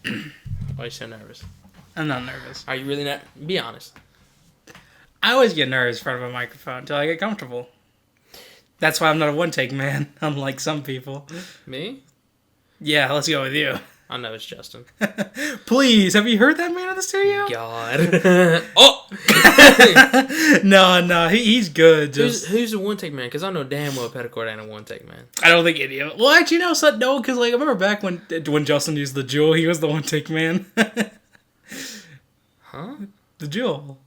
Why are you so nervous? I'm not nervous. Are you really not? Be honest. I always get nervous in front of a microphone until I get comfortable. That's why I'm not a one-take man, unlike some people. Me? Yeah, let's go with you. I know it's Justin. Please, have you heard that man in the studio? God. Oh! No, he's good. Who's the one-take man? Because I know damn well Petticourt ain't a one-take man. I don't think any of it. Well, actually, no, because like I remember back when Justin used the Jewel, he was the one-take man. Huh? The Jewel.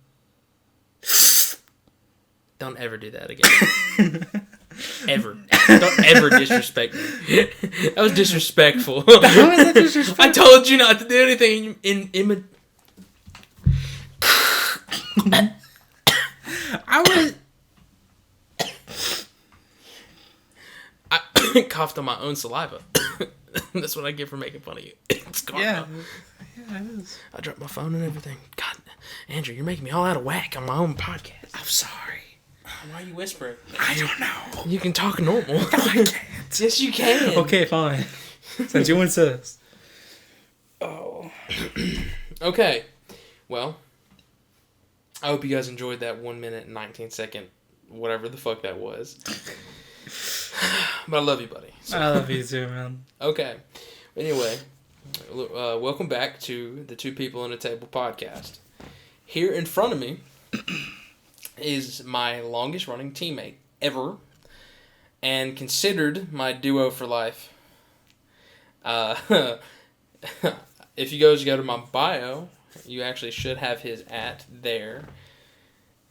Don't ever do that again. Ever. Don't ever disrespect me. That was disrespectful. How is that disrespectful? I told you not to do anything in I coughed on my own saliva. That's what I get for making fun of you. It's karma. Yeah, it is. I dropped my phone and everything. God, Andrew, you're making me all out of whack on my own podcast. I'm sorry. Why are you whispering? I don't know. You can talk normal. I can't. Yes, you can. Okay, fine. Since you insist. Oh. Okay. Well, I hope you guys enjoyed that 1 minute and 19 second, whatever the fuck that was. But I love you, buddy. So, I love you too, man. okay. Anyway, welcome back to the Two People in a Table podcast. Here in front of me is my longest running teammate ever and considered my duo for life. If you guys go to my bio, you actually should have his @ there.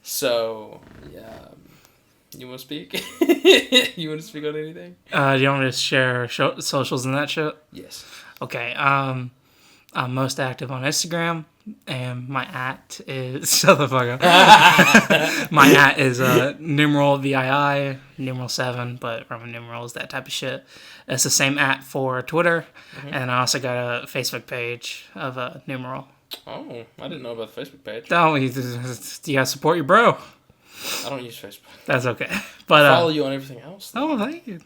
So, yeah. You want to speak? You want to speak on anything? Do you want me to share socials and that shit? Yes. Okay. I'm most active on Instagram, and my @ is shut the fuck up. My @ is numeral VII numeral 7, but Roman numerals, that type of shit. It's the same @ for Twitter, and I also got a Facebook page of a numeral. Oh, I didn't know about the Facebook page. Oh, you gotta support your bro. I don't use Facebook. That's okay. But Follow you on everything else, though. oh, thank you.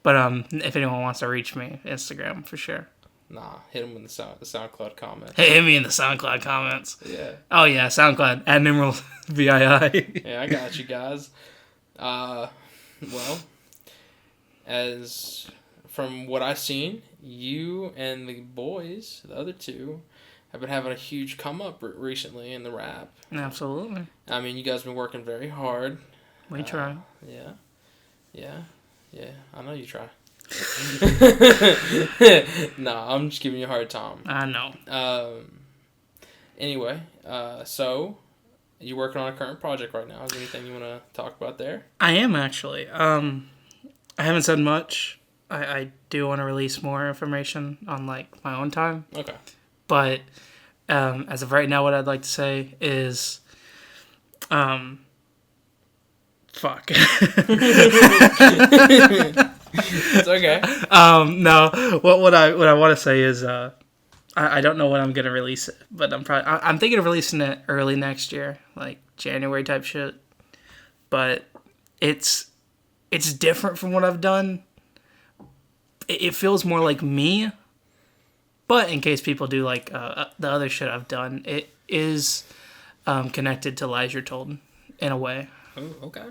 But if anyone wants to reach me, Instagram for sure. Nah, hit him in the SoundCloud comment. Hey, hit me in the SoundCloud comments. Yeah. Oh yeah, SoundCloud @ numeral VII. Yeah, I got you guys. Well, as from what I've seen, you and the boys, the other two, have been having a huge come up recently in the rap. Absolutely. I mean, you guys have been working very hard. We try. Yeah. I know you try. No, I'm just giving you a hard time. I know. Anyway, so you working on a current project right now? Is there anything you want to talk about there? I am actually. I haven't said much. I do want to release more information on like my own time. Okay. But as of right now, what I'd like to say is, fuck. It's okay. No. What I want to say is, I don't know when I'm gonna release it, but I'm thinking of releasing it early next year, like January type shit. But it's different from what I've done. It feels more like me. But in case people do like the other shit I've done, it is connected to Lies You're Told in a way. Oh, okay.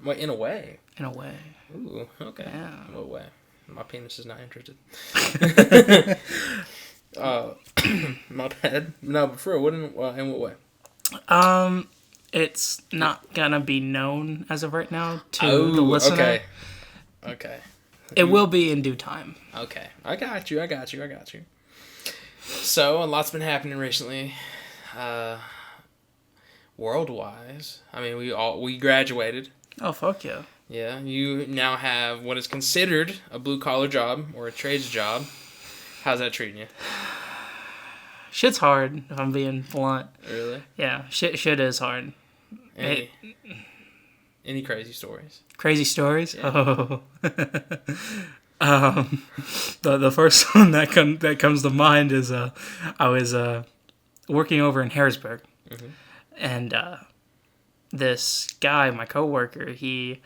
Wait, in a way. In a way. Ooh, okay. Yeah. What way? My penis is not interested. My bad. No, but for real, in what way? It's not gonna be known as of right now to the listener. Okay. It will be in due time. Okay. I got you. So, a lot's been happening recently. World-wise. I mean, we graduated. Oh, fuck yeah. Yeah, you now have what is considered a blue-collar job or a trades job. How's that treating you? Shit's hard, if I'm being blunt. Really? Yeah, shit is hard. Any crazy stories? Crazy stories? Yeah. Oh. The first one that comes to mind is I was working over in Harrisburg, and this guy, my coworker, he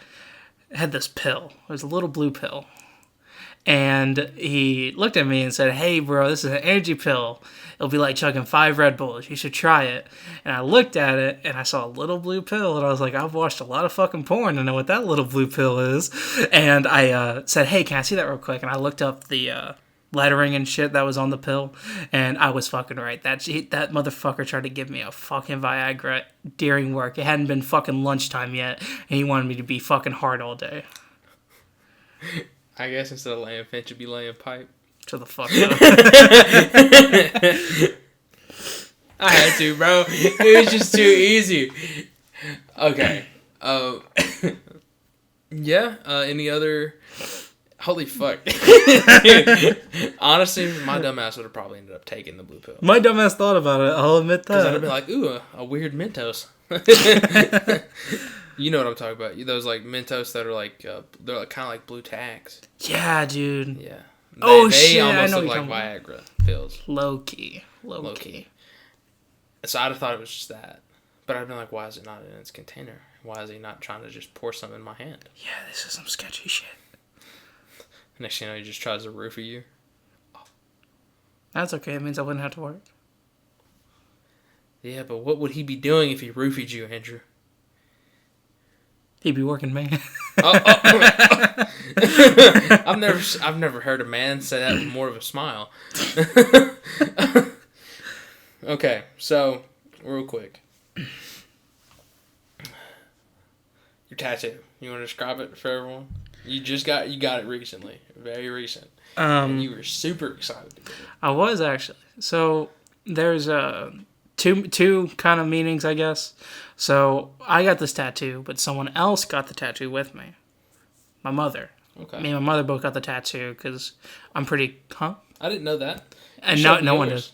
had this pill. It was a little blue pill, And he looked at me and said, "Hey, bro, this is an energy pill. It'll be like chugging 5 Red Bulls. You should try it." And I looked at it, and I saw a little blue pill, and I was like, I've watched a lot of fucking porn to know what that little blue pill is. And I said, "Hey, can I see that real quick?" And I looked up the lettering and shit that was on the pill, and I was fucking right. That motherfucker tried to give me a fucking Viagra during work. It hadn't been fucking lunchtime yet, and he wanted me to be fucking hard all day. I guess instead of laying finch, you'd be laying pipe. To the fuck up. I had to, bro. It was just too easy. Okay. Yeah. Any other? Holy fuck. Honestly, my dumbass would have probably ended up taking the blue pill. My dumbass thought about it. I'll admit that. Because I'd have been like, ooh, a weird Mentos. You know what I'm talking about. Those like Mentos that are like, they're like, kind of like blue tags. Yeah, dude. Yeah. Shit, almost I know look what like you're Viagra pills. Low key. Low key. So I'd have thought it was just that. But I'd been like, why is it not in its container? Why is he not trying to just pour some in my hand? Yeah, this is some sketchy shit. Next thing you know, he just tries to roofie you. Oh. That's okay. It means I wouldn't have to work. Yeah, but what would he be doing if he roofied you, Andrew? He'd be working, man. I've never heard a man say that with more of a smile. Okay, so real quick, your tattoo. You want to describe it for everyone? You got it recently, very recent, and you were super excited to get it. I was actually. So there's two kind of meanings, I guess. So I got this tattoo, but someone else got the tattoo with me. My mother. Okay. Me and my mother both got the tattoo because I'm pretty. Huh? I didn't know that. And no one does.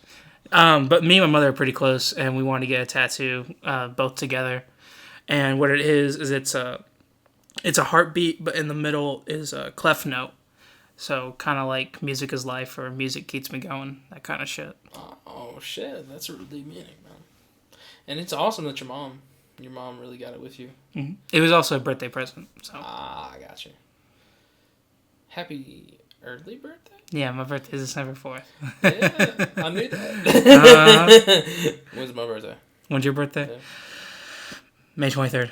But me and my mother are pretty close, and we wanted to get a tattoo both together. And what it is it's a heartbeat, but in the middle is a clef note. So kind of like music is life or music keeps me going, that kind of shit. Oh shit, that's a really deep meaning, man. And it's awesome that your mom really got it with you. Mm-hmm. It was also a birthday present. So. I got you. Happy early birthday? Yeah, my birthday is December 4th. Yeah, I knew that. When's my birthday? When's your birthday? Yeah. May 23rd.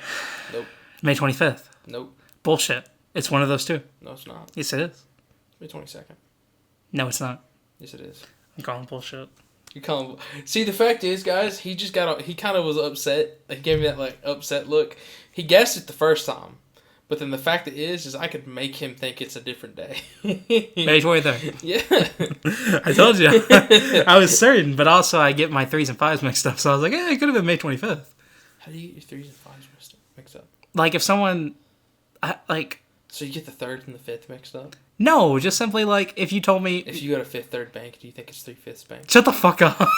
Nope. May 25th. Nope. Bullshit. It's one of those two. No, it's not. Yes, it is. May 22nd. No, it's not. Yes, it is. I'm calling bullshit. You call him. See, the fact is, guys, he kind of was upset. He gave me that like upset look. He guessed it the first time, but then the fact is I could make him think it's a different day. May 23rd. Yeah. I told you. I was certain, but also I get my 3s and 5s mixed up, so I was like, yeah, it could have been May 25th. How do you get your 3s and 5s mixed up? Like if someone, So you get the 3rd and the 5th mixed up? No, just simply like if you told me. If you go to 5th Third Bank, do you think it's 3/5 Bank? Shut the fuck up.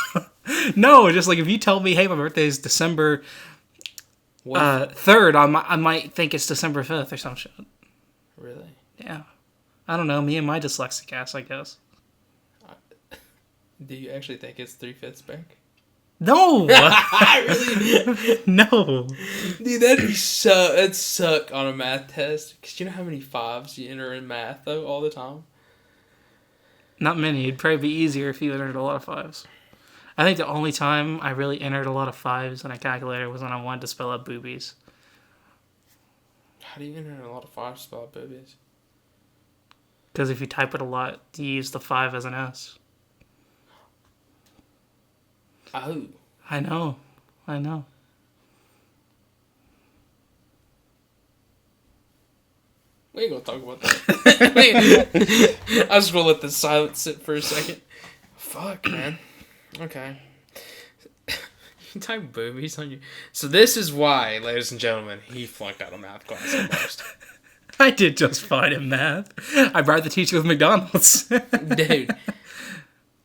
No, just like if you tell me, hey, my birthday is December 3rd, I might think it's December 5th or some shit. Really? Yeah. I don't know. Me and my dyslexic ass, I guess. Do you actually think it's 3/5 Bank? No. Really? No. Dude, that'd suck on a math test. Because you know how many 5s you enter in math, though, all the time? Not many. It'd probably be easier if you entered a lot of 5s. I think the only time I really entered a lot of 5s in a calculator was when I wanted to spell out boobies. How do you enter a lot of 5s to spell out boobies? Because if you type it a lot, you use the 5 as an S. Oh. I know. We ain't gonna talk about that. I was gonna let the silence sit for a second. Fuck, man. Okay. You type boobies on you. So this is why, ladies and gentlemen, he flunked out of math class the most. I did just fine in math. I bribed the teacher with McDonald's. Dude.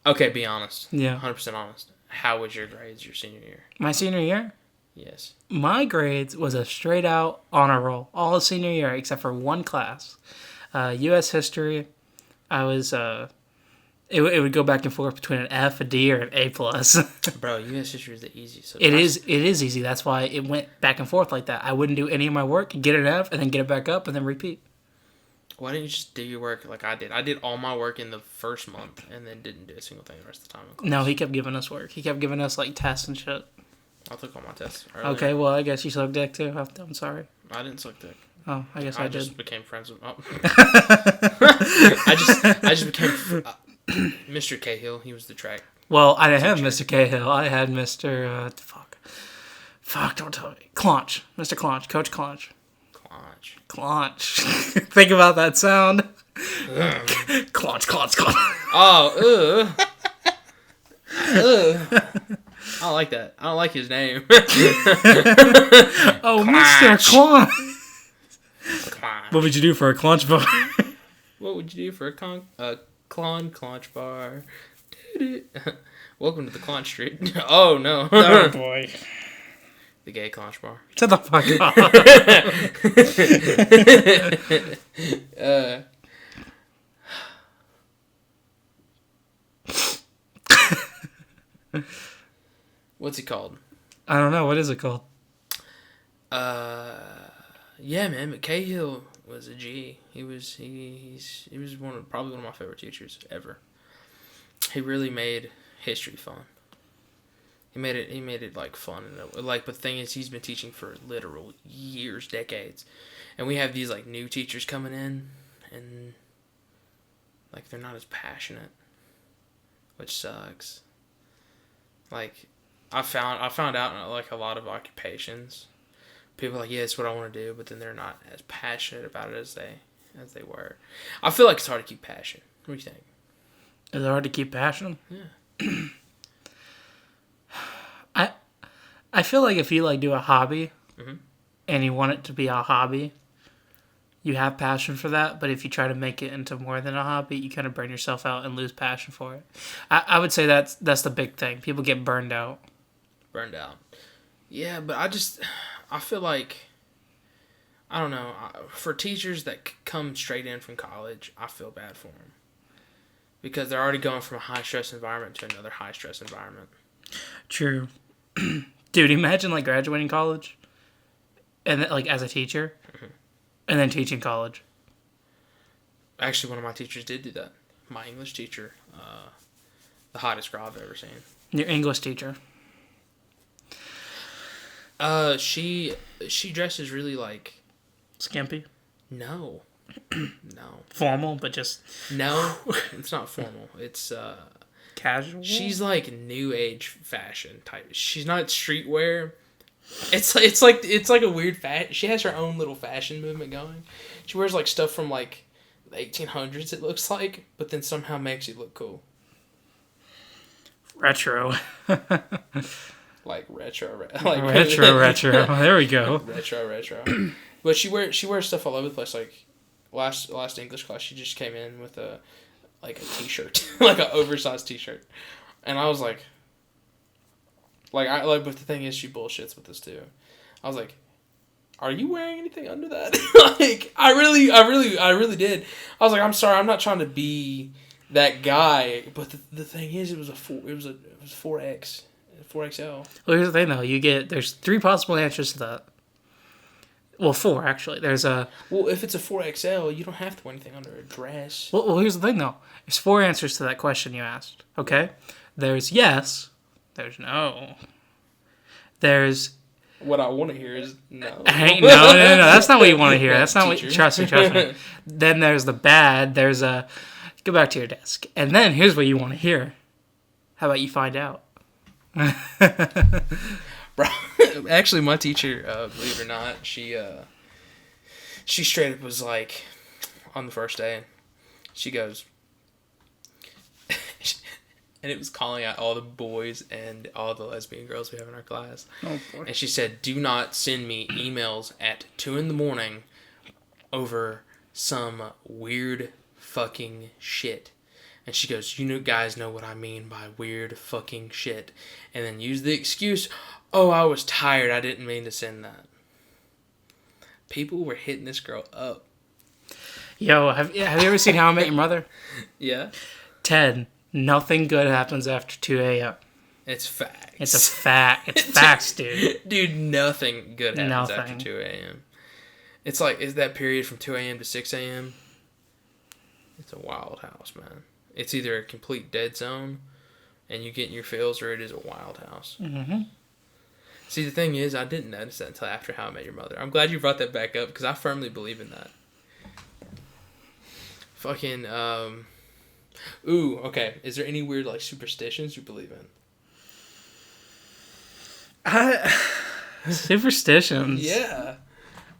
Okay, be honest. Yeah. 100% honest. How was your grades your senior year? My senior year? Yes. My grades was a straight out honor roll. All of senior year except for one class. U.S. history, I was... It would go back and forth between an F, a D, or an A+. Bro, U.S. history is the easiest. So It is easy. That's why it went back and forth like that. I wouldn't do any of my work, get an F, and then get it back up, and then repeat. Why didn't you just do your work like I did? I did all my work in the first month and then didn't do a single thing the rest of the time in class. No, he kept giving us work. He kept giving us, like, tests and shit. I took all my tests earlier. Okay, well, I guess you suck dick, too. I'm sorry. I didn't suck dick. Oh, I guess I did. just became friends with... Oh. I just became... Mr. Cahill, he was the track. Well, I didn't have Mr. Cahill. I had Mr. Fuck, don't tell me. Claunch. Mr. Claunch. Coach Claunch. Claunch. Think about that sound. Claunch. Oh, I don't like that. I don't like his name. Oh, Mr. Claunch. Claunch. What would you do for a Claunch bar? What would you do for a Claunch bar? Welcome to the Claunch Street. Oh, no. Oh, boy. The gay Claunch bar. Shut the fuck up. What's he called? I don't know. What is it called? Yeah, man. But Cahill was a G. He was probably one of my favorite teachers ever. He really made history fun. He made it like fun and like. But the thing is, he's been teaching for literal years, decades, and we have these like new teachers coming in, and like they're not as passionate, which sucks. Like, I found out in like a lot of occupations, people are like, yeah, it's what I want to do, but then they're not as passionate about it as they were. I feel like it's hard to keep passion. What do you think? Is it hard to keep passion? Yeah. I feel like if you like do a hobby, mm-hmm. and you want it to be a hobby, you have passion for that. But if you try to make it into more than a hobby, you kind of burn yourself out and lose passion for it. I would say that's the big thing. People get burned out. Yeah, but I feel like, I don't know, for teachers that come straight in from college, I feel bad for them. Because they're already going from a high-stress environment to another high-stress environment. True. Dude, imagine, like, graduating college, and like, as a teacher, mm-hmm. and then teaching college. Actually, one of my teachers did do that. My English teacher, the hottest girl I've ever seen. Your English teacher. She dresses really, like... Skimpy? No. Formal, but just... No, it's not formal. It's, casual? She's, like, new age fashion type. She's not streetwear. It's like a weird fashion. She has her own little fashion movement going. She wears, like, stuff from, like, the 1800s, it looks like, but then somehow makes you look cool. Retro. Like retro. Like retro. There we go. Retro. But she wears stuff all over the place. Like last English class, she just came in with a t-shirt, like an oversized t-shirt, and I was like, but the thing is, she bullshits with this too. I was like, are you wearing anything under that? Like, I really did. I was like, I'm sorry, I'm not trying to be that guy, but the thing is, it was 4X. 4XL. Well, here's the thing, though. There's 3 possible answers to that. Well, 4, actually. Well, if it's a 4XL, you don't have to wear anything under a dress. Well, here's the thing, though. There's 4 answers to that question you asked, okay? There's yes. There's no. There's... What I want to hear is no. No. That's not what you want to hear. That's not what... Trust me. Then there's the bad. There's a... Go back to your desk. And then here's what you want to hear. How about you find out? Bro, actually, my teacher, believe it or not, she straight up was like, on the first day, she goes, and it was calling out all the boys and all the lesbian girls we have in our class. Oh, boy. And she said, do not send me emails at 2 a.m. over some weird fucking shit. And she goes, you guys know what I mean by weird fucking shit. And then use the excuse, oh, I was tired. I didn't mean to send that. People were hitting this girl up. Yo, have you ever seen How I Met Your Mother? Yeah. Ted, nothing good happens after 2 a.m. It's facts. It's a fact. It's facts, dude. Dude, nothing good happens after 2 a.m. It's like, is that period from 2 a.m. to 6 a.m.? It's a wild house, man. It's either a complete dead zone, and you get in your feels, or it is a wild house. Mm-hmm. See, the thing is, I didn't notice that until after How I Met Your Mother. I'm glad you brought that back up, because I firmly believe in that. Fucking, Ooh, okay. Is there any weird, like, superstitions you believe in? Superstitions. Yeah.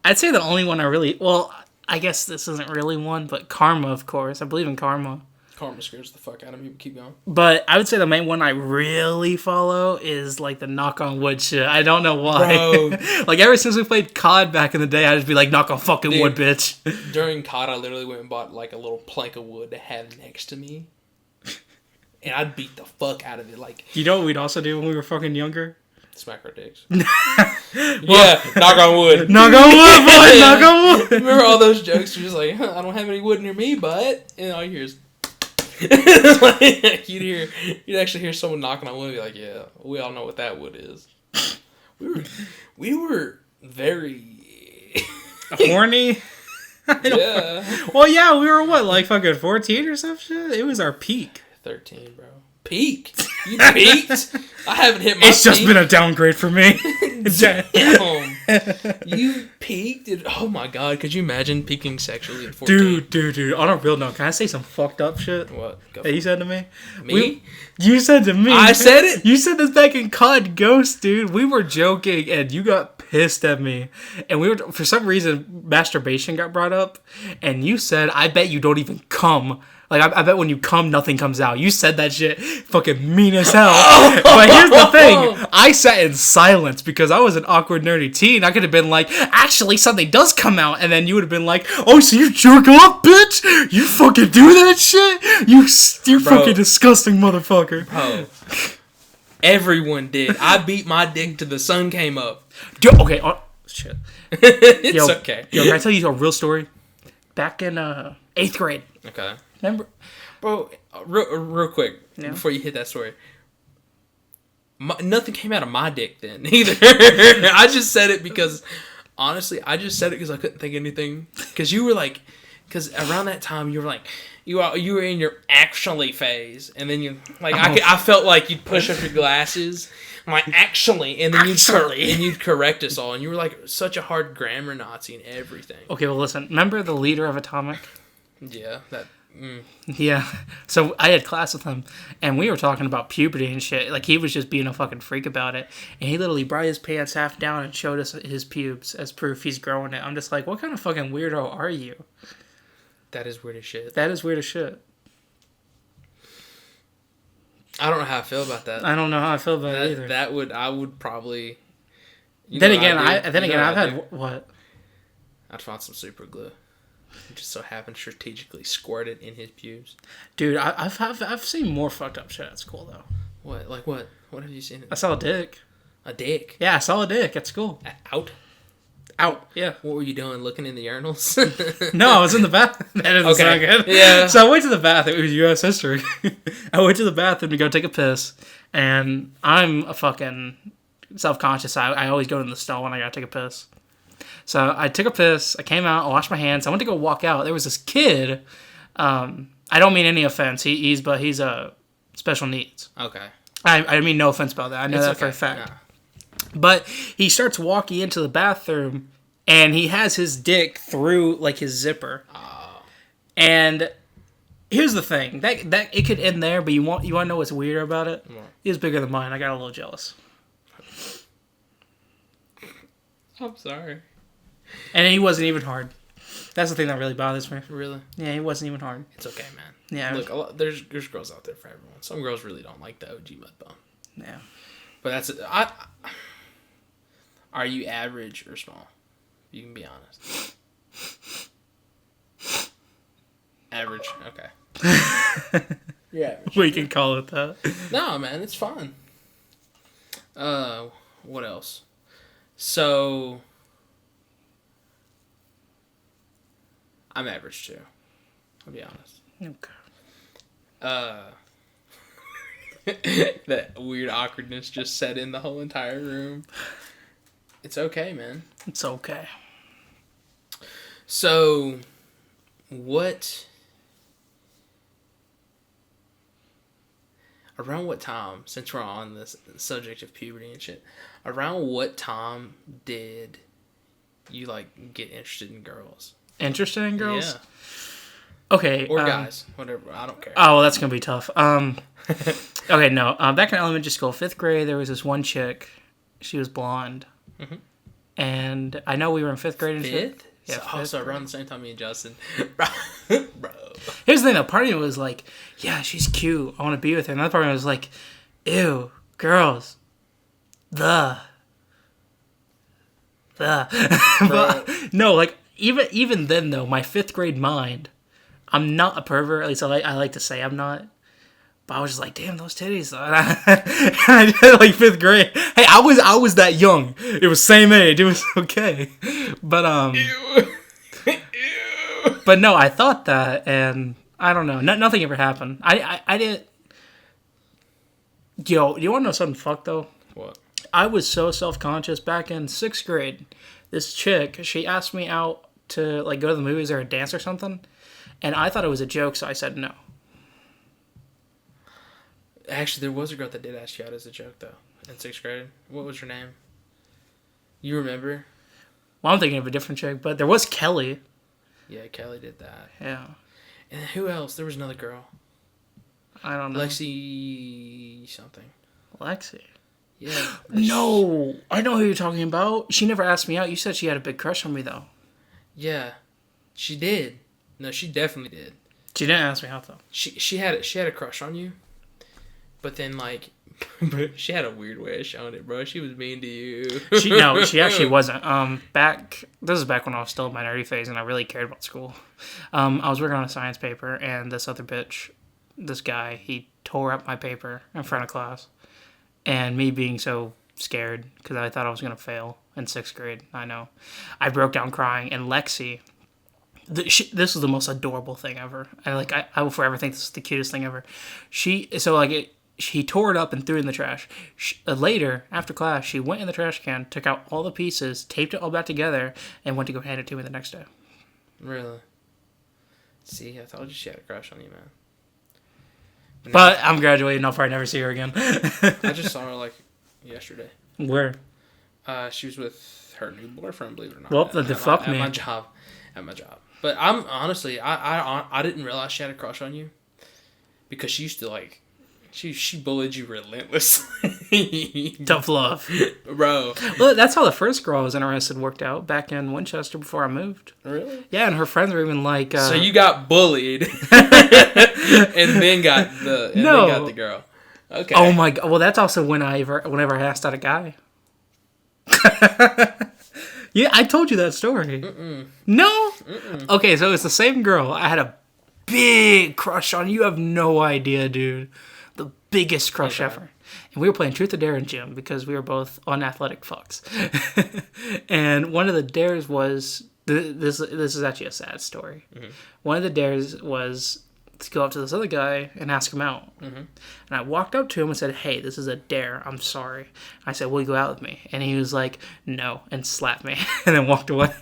I'd say the only one I really... Well, I guess this isn't really one, but karma, of course. I believe in karma. Karma scares the fuck out of me, but keep going. But I would say the main one I really follow is, like, the knock on wood shit. I don't know why. Bro. Like, ever since we played COD back in the day, I'd just be like, knock on fucking Dude. wood, bitch. During COD, I literally went and bought, like, a little plank of wood to have next to me. And I'd beat the fuck out of it, like... You know what we'd also do when we were fucking younger? Smack our dicks. Yeah, knock on wood. Knock on wood, boy! Knock on wood! Remember all those jokes? You're just like, I don't have any wood near me, but... And all you hear is... Like, you'd actually hear someone knocking on wood and be like, yeah, we all know what that wood is. We were very... Horny? Yeah. Well, yeah, we were what, like fucking 14 or some shit? It was our peak. 13, bro. Peak? You peaked? I haven't hit my It's just peak. been a downgrade for me. Damn. You peaked? Oh my god, could you imagine peaking sexually at 14? Dude. On a real note, can I say some fucked up shit What? Go that you said to me? Me? You said to me. I said it? You said this back in COD Ghost, dude. We were joking, and you got pissed at me. And we were, for some reason, masturbation got brought up. And you said, I bet you don't even come. Like, I bet when you come, nothing comes out. You said that shit fucking mean as hell. But here's the thing. I sat in silence because I was an awkward, nerdy teen. I could have been like, actually, something does come out. And then you would have been like, oh, so you jerk off, bitch? You fucking do that shit? You're fucking disgusting motherfucker. Bro. Everyone did. I beat my dick till the sun came up. Dude, okay. Shit. It's okay. Yo, can I tell you a real story? Back in 8th grade. Okay. Remember? Bro, real quick, before you hit that story. Nothing came out of my dick then, either. I just said it because, honestly, I just said it because I couldn't think of anything. Because you were like, because around that time, you were like, you were in your actually phase. And then you, like, I felt like you'd push up your glasses. I'm like, actually. And then you'd correct us all. And you were like such a hard grammar Nazi and everything. Okay, well, listen. Remember the leader of Atomic? Yeah, that... Yeah. So I had class with him, and we were talking about puberty and shit. Like, he was just being a fucking freak about it. And he literally brought his pants half down and showed us his pubes as proof he's growing it. I'm just like, what kind of fucking weirdo are you? That is weird as shit. That is weird as shit. I don't know how I feel about that. I don't know how I feel about it either. I would probably... I've had... What? I'd find some super glue. Just so happened strategically squirt it in his pubes. Dude, I've seen more fucked up shit at school, though. What? Like what? What have you seen? I saw a dick. A dick? Yeah, I saw a dick at school. Out, yeah. What were you doing? Looking in the urinals? No, I was in the bathroom. That doesn't sound good. Yeah. So I went to the bathroom. It was U.S. history. I went to the bathroom to go take a piss, and I'm a fucking self-conscious. I always go in the stall when I gotta take a piss. So I took a piss. I came out. I washed my hands. I went to go walk out. There was this kid. I don't mean any offense. He's special needs. Okay. I mean no offense about that. I know that for a fact. Nah. But he starts walking into the bathroom, and he has his dick through like his zipper. Oh. And here's the thing that it could end there, but you want to know what's weird about it? Yeah. It was bigger than mine. I got a little jealous. I'm sorry. And he wasn't even hard. That's the thing that really bothers me. Really? Yeah, he wasn't even hard. It's okay, man. Yeah. Look, there's girls out there for everyone. Some girls really don't like the OG mud bone. Yeah. But that's it. Are you average or small? You can be honest. Average. Okay. You're average. We can call it that. No, man, it's fine. What else? So, I'm average too. I'll be honest. Okay. That weird awkwardness just set in the whole entire room. It's okay, man. It's okay. So, what around what time, since we're on this subject of puberty and shit, around what time did you, like, get interested in girls? Interested in girls? Yeah. Okay. Or guys. Whatever. I don't care. Oh, well, that's going to be tough. Okay, no. Back in elementary school, 5th grade, there was this one chick. She was blonde. Mm-hmm. And I know we were in 5th grade and shit. 5th? Yeah, so around the same time me and Justin. Bro. Here's the thing, though. Part of me was like, yeah, she's cute. I want to be with her. Another part of me was like, ew, girls. But, no, like, even then, though, my 5th grade mind, I'm not a pervert. At least I like to say I'm not. But I was just like, damn, those titties. And I did like 5th grade. Hey, I was that young. It was same age. It was okay. But Ew. but no, I thought that, and I don't know. Nothing ever happened. I didn't. Yo, you want to know something fucked though? What? I was so self-conscious back in 6th grade. This chick, she asked me out to like go to the movies or a dance or something, and I thought it was a joke, so I said no. Actually, there was a girl that did ask you out as a joke, though, in 6th grade. What was her name? You remember? Well, I'm thinking of a different chick, but there was Kelly. Yeah, Kelly did that. Yeah. And who else? There was another girl. I don't know. Lexi something. Lexi? Yeah. No! I know who you're talking about. She never asked me out. You said she had a big crush on me, though. Yeah. She did. No, she definitely did. She didn't ask me out, though. She had a crush on you. But then, like, she had a weird way of showing it, bro. She was mean to you. She actually wasn't. This is back when I was still in my nerdy phase and I really cared about school. I was working on a science paper and this other bitch, this guy, he tore up my paper in front of class. And me being so scared because I thought I was going to fail in 6th grade, I know. I broke down crying, and Lexi, this was the most adorable thing ever. I will forever think this is the cutest thing ever. He tore it up and threw it in the trash. Later, after class, she went in the trash can, took out all the pieces, taped it all back together, and went to go hand it to me the next day. Really? See, I told you she had a crush on you, man. But I'm graduating. I'll probably never see her again. I just saw her, like, yesterday. Where? She was with her new boyfriend, believe it or not. Well, then fuck me. At my job. But I'm honestly, I didn't realize she had a crush on you. Because she used to, like, she bullied you relentlessly. Tough love. Bro. Well, that's how the first girl I was interested worked out back in Winchester before I moved. Really? Yeah, and her friends were even like... So you got bullied and then got the girl. Okay. Oh my god. Well, that's also whenever I asked out a guy. Yeah, I told you that story. Mm-mm. No? Mm-mm. Okay, so it's the same girl I had a big crush on. You have no idea, dude. The biggest crush ever. And we were playing Truth or Dare in gym because we were both unathletic fucks. And one of the dares was... This is actually a sad story. Mm-hmm. One of the dares was to go up to this other guy and ask him out. Mm-hmm. And I walked up to him and said, hey, this is a dare. I'm sorry. I said, will you go out with me? And he was like, no, and slapped me. And then walked away.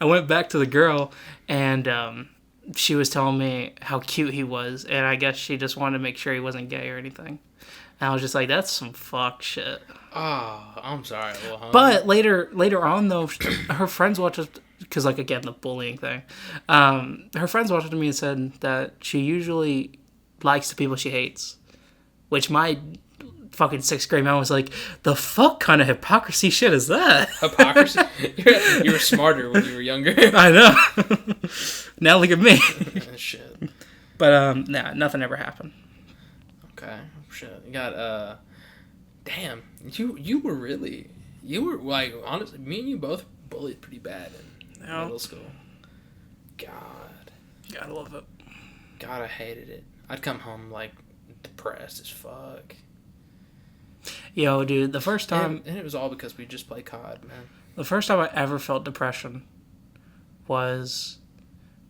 I went back to the girl, and she was telling me how cute he was. And I guess she just wanted to make sure he wasn't gay or anything. And I was just like, that's some fuck shit. Oh, I'm sorry. Well, but later on, though, her friends watched us, because, like, again, the bullying thing. Her friends watched me and said that she usually likes the people she hates. Which my fucking 6th grade man was like, the fuck kind of hypocrisy shit is that? Hypocrisy? You were smarter when you were younger. I know. Now look at me. Shit. But, nah, nothing ever happened. Okay. Shit. You got, damn. You were, like, honestly, me and you both bullied pretty bad in middle school. God. Gotta love it. God, I hated it. I'd come home, like, depressed as fuck. Yo, dude, the first time... And it was all because we just played COD, man. The first time I ever felt depression was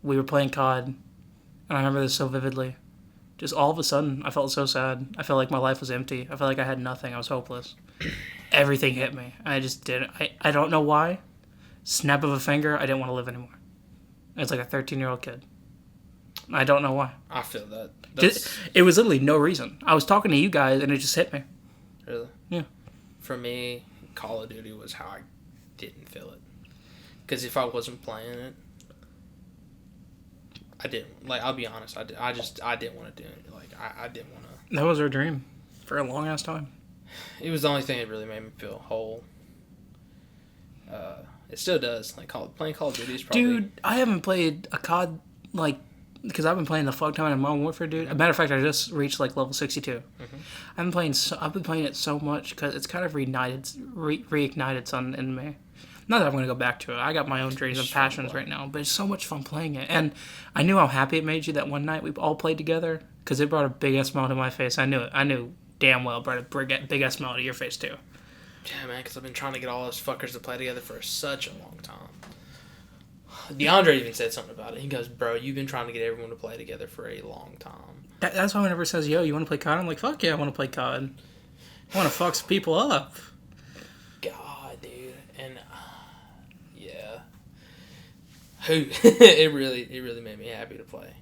we were playing COD, and I remember this so vividly. Just all of a sudden, I felt so sad. I felt like my life was empty. I felt like I had nothing. I was hopeless. Everything hit me. I just didn't... I don't know why. Snap of a finger, I didn't want to live anymore. It's like a 13-year-old kid. I don't know why. I feel that. It was literally no reason. I was talking to you guys, and it just hit me. Really? Yeah. For me, Call of Duty was how I didn't feel it. Because if I wasn't playing it, I didn't. Like, I'll be honest, I didn't want to do it. Like, I didn't want to. That was our dream for a long ass time. It was the only thing that really made me feel whole. It still does. Like, playing Call of Duty is probably... Dude, I haven't played a COD, like... Because I've been playing the fuck ton of Modern Warfare, dude. As a matter of fact, I just reached, like, level 62. Mm-hmm. I've been playing it so much because it's kind of reignited something in me. Not that I'm going to go back to it. I got my own dreams and passions right now, but it's so much fun playing it. And I knew how happy it made you that one night we all played together because it brought a big-ass smile to my face. I knew it. I knew damn well it brought a big-ass smile to your face, too. Yeah, man, because I've been trying to get all those fuckers to play together for such a long time. DeAndre even said something about it. He goes, bro, you've been trying to get everyone to play together for a long time. That's why whenever it says, yo, you want to play COD? I'm like, fuck yeah, I want to play COD. I want to fuck some people up. God, dude. And, yeah. It really made me happy to play.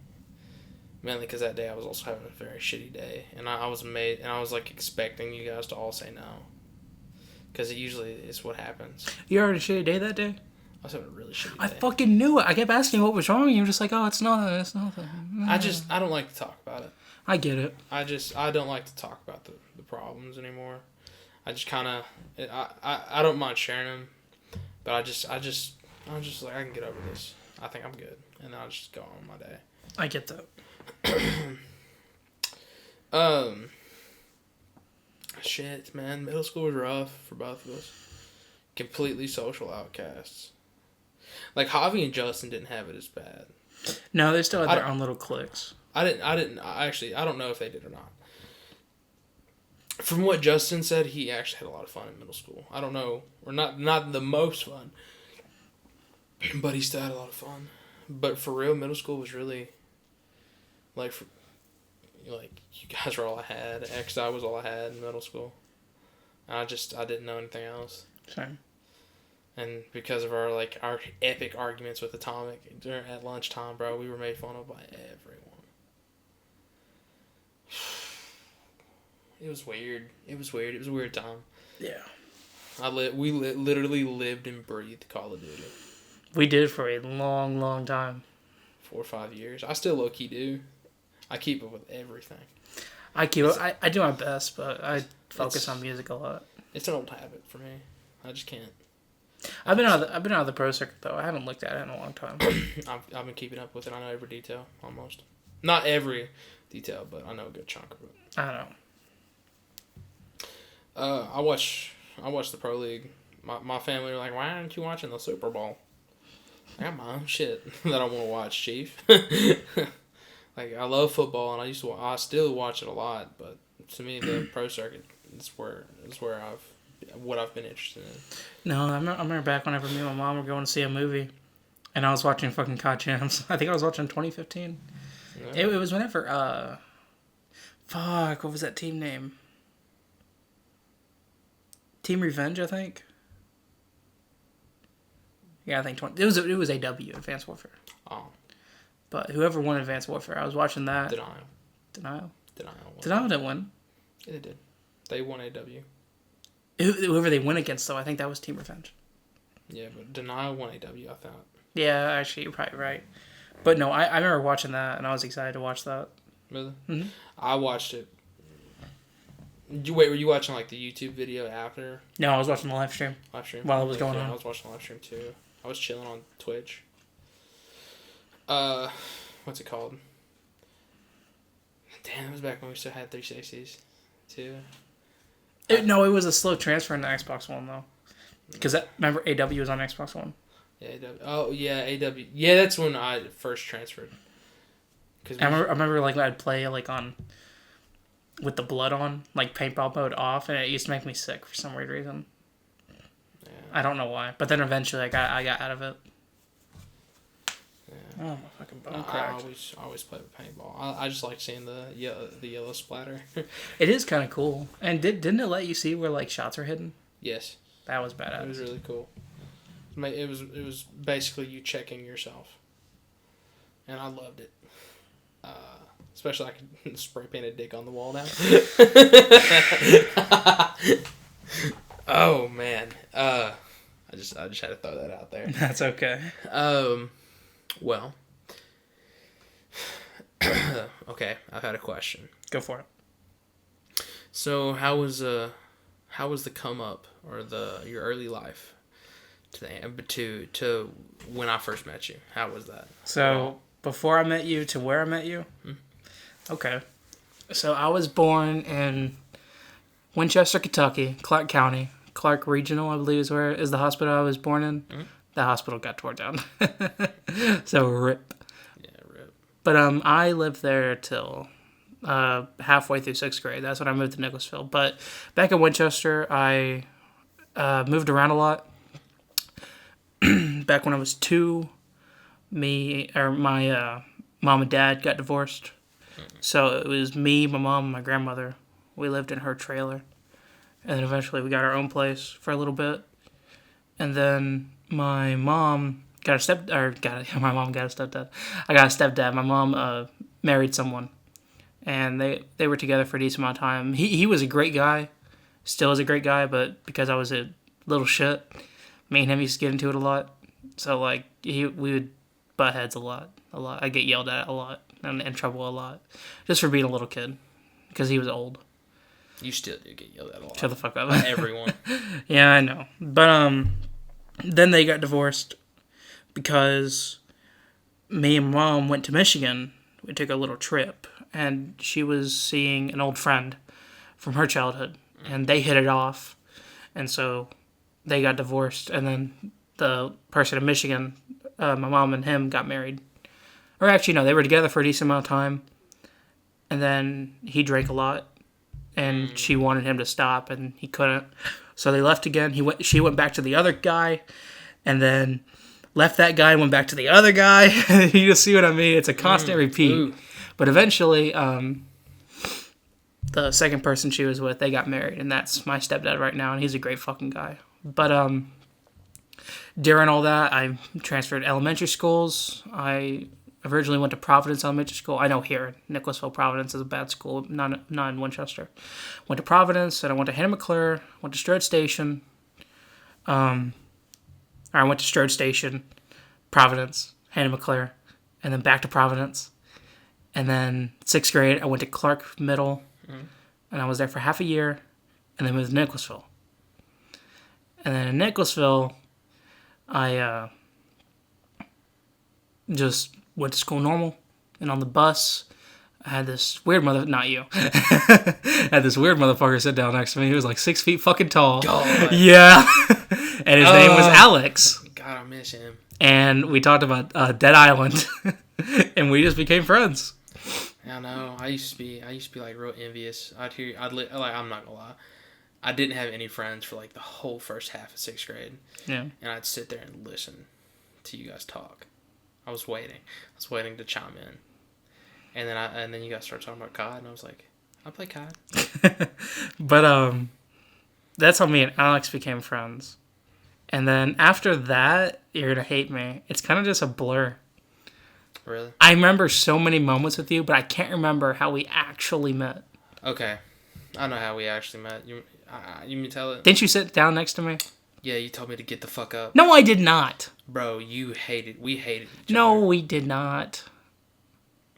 Mainly because that day I was also having a very shitty day. And I was amazed, and I was, like, expecting you guys to all say no. Because it usually is what happens. You had a shitty day that day? I was having a really shitty day. I fucking knew it. I kept asking what was wrong, and you were just like, oh, it's nothing, it's nothing. I don't like to talk about it. I get it. I don't like to talk about the problems anymore. I just kind of, I don't mind sharing them, but I'm just like, I can get over this. I think I'm good. And I'll just go on my day. I get that. Shit, man. Middle school was rough for both of us. Completely social outcasts. Like, Javi and Justin didn't have it as bad. No, they still had their own little cliques. I don't know if they did or not. From what Justin said, he actually had a lot of fun in middle school. I don't know. Or not the most fun. But he still had a lot of fun. But for real, middle school was really... Like, you guys were all I had. XI was all I had in middle school. And I didn't know anything else. Same. And because of our epic arguments with Atomic at lunchtime, bro, we were made fun of by everyone. It was weird. It was a weird time. Yeah. We literally lived and breathed Call of Duty. We did for a long, long time. 4 or 5 years. I still low-key do. I keep up with everything. I do my best, but I focus on music a lot. It's an old habit for me. I just can't. I've been out of the pro circuit though. I haven't looked at it in a long time. I've been keeping up with it. I know every detail almost. Not every detail, but I know a good chunk of it. I know. I watch the Pro League. My family are like, why aren't you watching the Super Bowl? I got my own shit that I want to watch, Chief. Like, I love football, and I still watch it a lot, but to me, the pro circuit is where I've been interested in. No, I remember back whenever me and my mom were going to see a movie, and I was watching fucking COD Champs. I think I was watching 2015. Yeah. It was whenever, what was that team name? Team Revenge, I think. Yeah, I think it was AW, Advanced Warfare. Oh. But whoever won Advanced Warfare, I was watching that. Denial. Denial didn't win. Yeah, they did. They won AW. Whoever they went against, though, I think that was Team Revenge. Yeah, but Denial won AW, I thought. Yeah, actually, you're probably right. But no, I remember watching that, and I was excited to watch that. Really? Mm-hmm. I watched it. Were you watching, like, the YouTube video after? No, I was watching the live stream. While it was going on. I was watching the live stream, too. I was chilling on Twitch. What's it called? Damn, that was back when we still had 360s, too. It was a slow transfer into Xbox One, though. Because remember, AW was on Xbox One. Yeah, AW. Oh, yeah, AW. Yeah, that's when I first transferred. I remember, like, I'd play, like, on... with the blood on, like, paintball mode off, and it used to make me sick for some weird reason. Yeah. I don't know why. But then eventually I got out of it. Yeah. Oh, my fucking bone cracked. I always play with paintball. I just like seeing the yellow splatter. It is kind of cool. And didn't it let you see where, like, shots are hidden? Yes. That was badass. It was really cool. It was basically you checking yourself. And I loved it. Especially I can spray paint a dick on the wall now. Oh man. I just had to throw that out there. That's okay. Well. Okay, I've had a question. Go for it. So how was the come up or your early life to when I first met you? How was that? So before I met you to where I met you? Okay. So I was born in Winchester, Kentucky, Clark County. Clark Regional, I believe, is the hospital I was born in. Mm-hmm. The hospital got torn down. So rip. Yeah, rip. But I lived there till halfway through 6th grade. That's when I moved to Nicholasville. But back in Winchester, I moved around a lot. Back when I was 2, my mom and dad got divorced. So it was me, my mom, and my grandmother. We lived in her trailer. And then eventually we got our own place for a little bit. And then my mom got a stepdad. My mom got a stepdad. I got a stepdad. My mom married someone. And they were together for a decent amount of time. He was a great guy. Still is a great guy, but because I was a little shit, me and him used to get into it a lot. So, like, we would butt heads a lot. I'd get yelled at a lot and in trouble a lot. Just for being a little kid. Because he was old. You still do get yelled at a lot. Shut the fuck up. Everyone. Yeah, I know. But then they got divorced because me and Mom went to Michigan. We took a little trip, and she was seeing an old friend from her childhood, and they hit it off, and so they got divorced, and then the person in Michigan, my mom and him got married. Or actually, no, they were together for a decent amount of time, and then he drank a lot. And she wanted him to stop, and he couldn't. So they left again. She went back to the other guy, and then left that guy and went back to the other guy. You just see what I mean? It's a constant repeat. Ooh. But eventually, the second person she was with, they got married, and that's my stepdad right now, and he's a great fucking guy. But during all that, I transferred elementary schools. I originally went to Providence Elementary School. I know here, Nicholasville, Providence is a bad school, not in Winchester. Went to Providence, and I went to Hannah McClure, went to Strode Station. I went to Strode Station, Providence, Hannah McClure, and then back to Providence. And then 6th grade, I went to Clark Middle, and I was there for half a year, and then moved to Nicholasville. And then in Nicholasville, I just went to school normal, and on the bus, I had this weird not you. I had this weird motherfucker sit down next to me. He was like 6 feet fucking tall. God. Yeah. And his name was Alex. God, I miss him. And we talked about Dead Island, and we just became friends. I know. I used to be like real envious. I'm not gonna lie. I didn't have any friends for like the whole first half of 6th grade. Yeah. And I'd sit there and listen to you guys talk. I was waiting to chime in, and then you guys started talking about COD, and I was like, I play COD. But that's how me and Alex became friends, and then after that, you're gonna hate me. It's kind of just a blur. Really? I remember so many moments with you, but I can't remember how we actually met. Okay, I know how we actually met. You me tell it? Didn't you sit down next to me? Yeah, you told me to get the fuck up. No, I did not. Bro, we hated each other. No, we did not.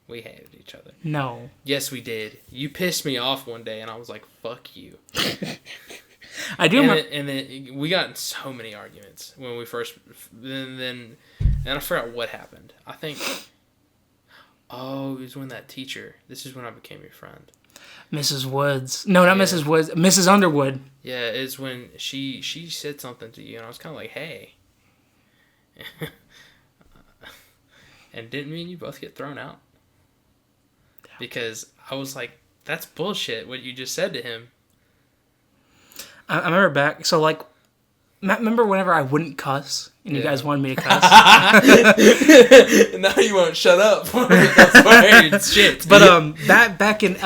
We hated each other. No. Yes, we did. You pissed me off one day, and I was like, fuck you. I do remember. And then we got in so many arguments when we first... Then I forgot what happened. I think... Oh, it was when that teacher... This is when I became your friend. Mrs. Woods. No, not Mrs. Woods. Mrs. Underwood. Yeah, it's when she said something to you, and I was kind of like, hey. And didn't me and you both get thrown out? Because I was like, that's bullshit, what you just said to him. I remember back, so like, remember whenever I wouldn't cuss, and you guys wanted me to cuss? Now you won't shut up. That's weird shit. But back in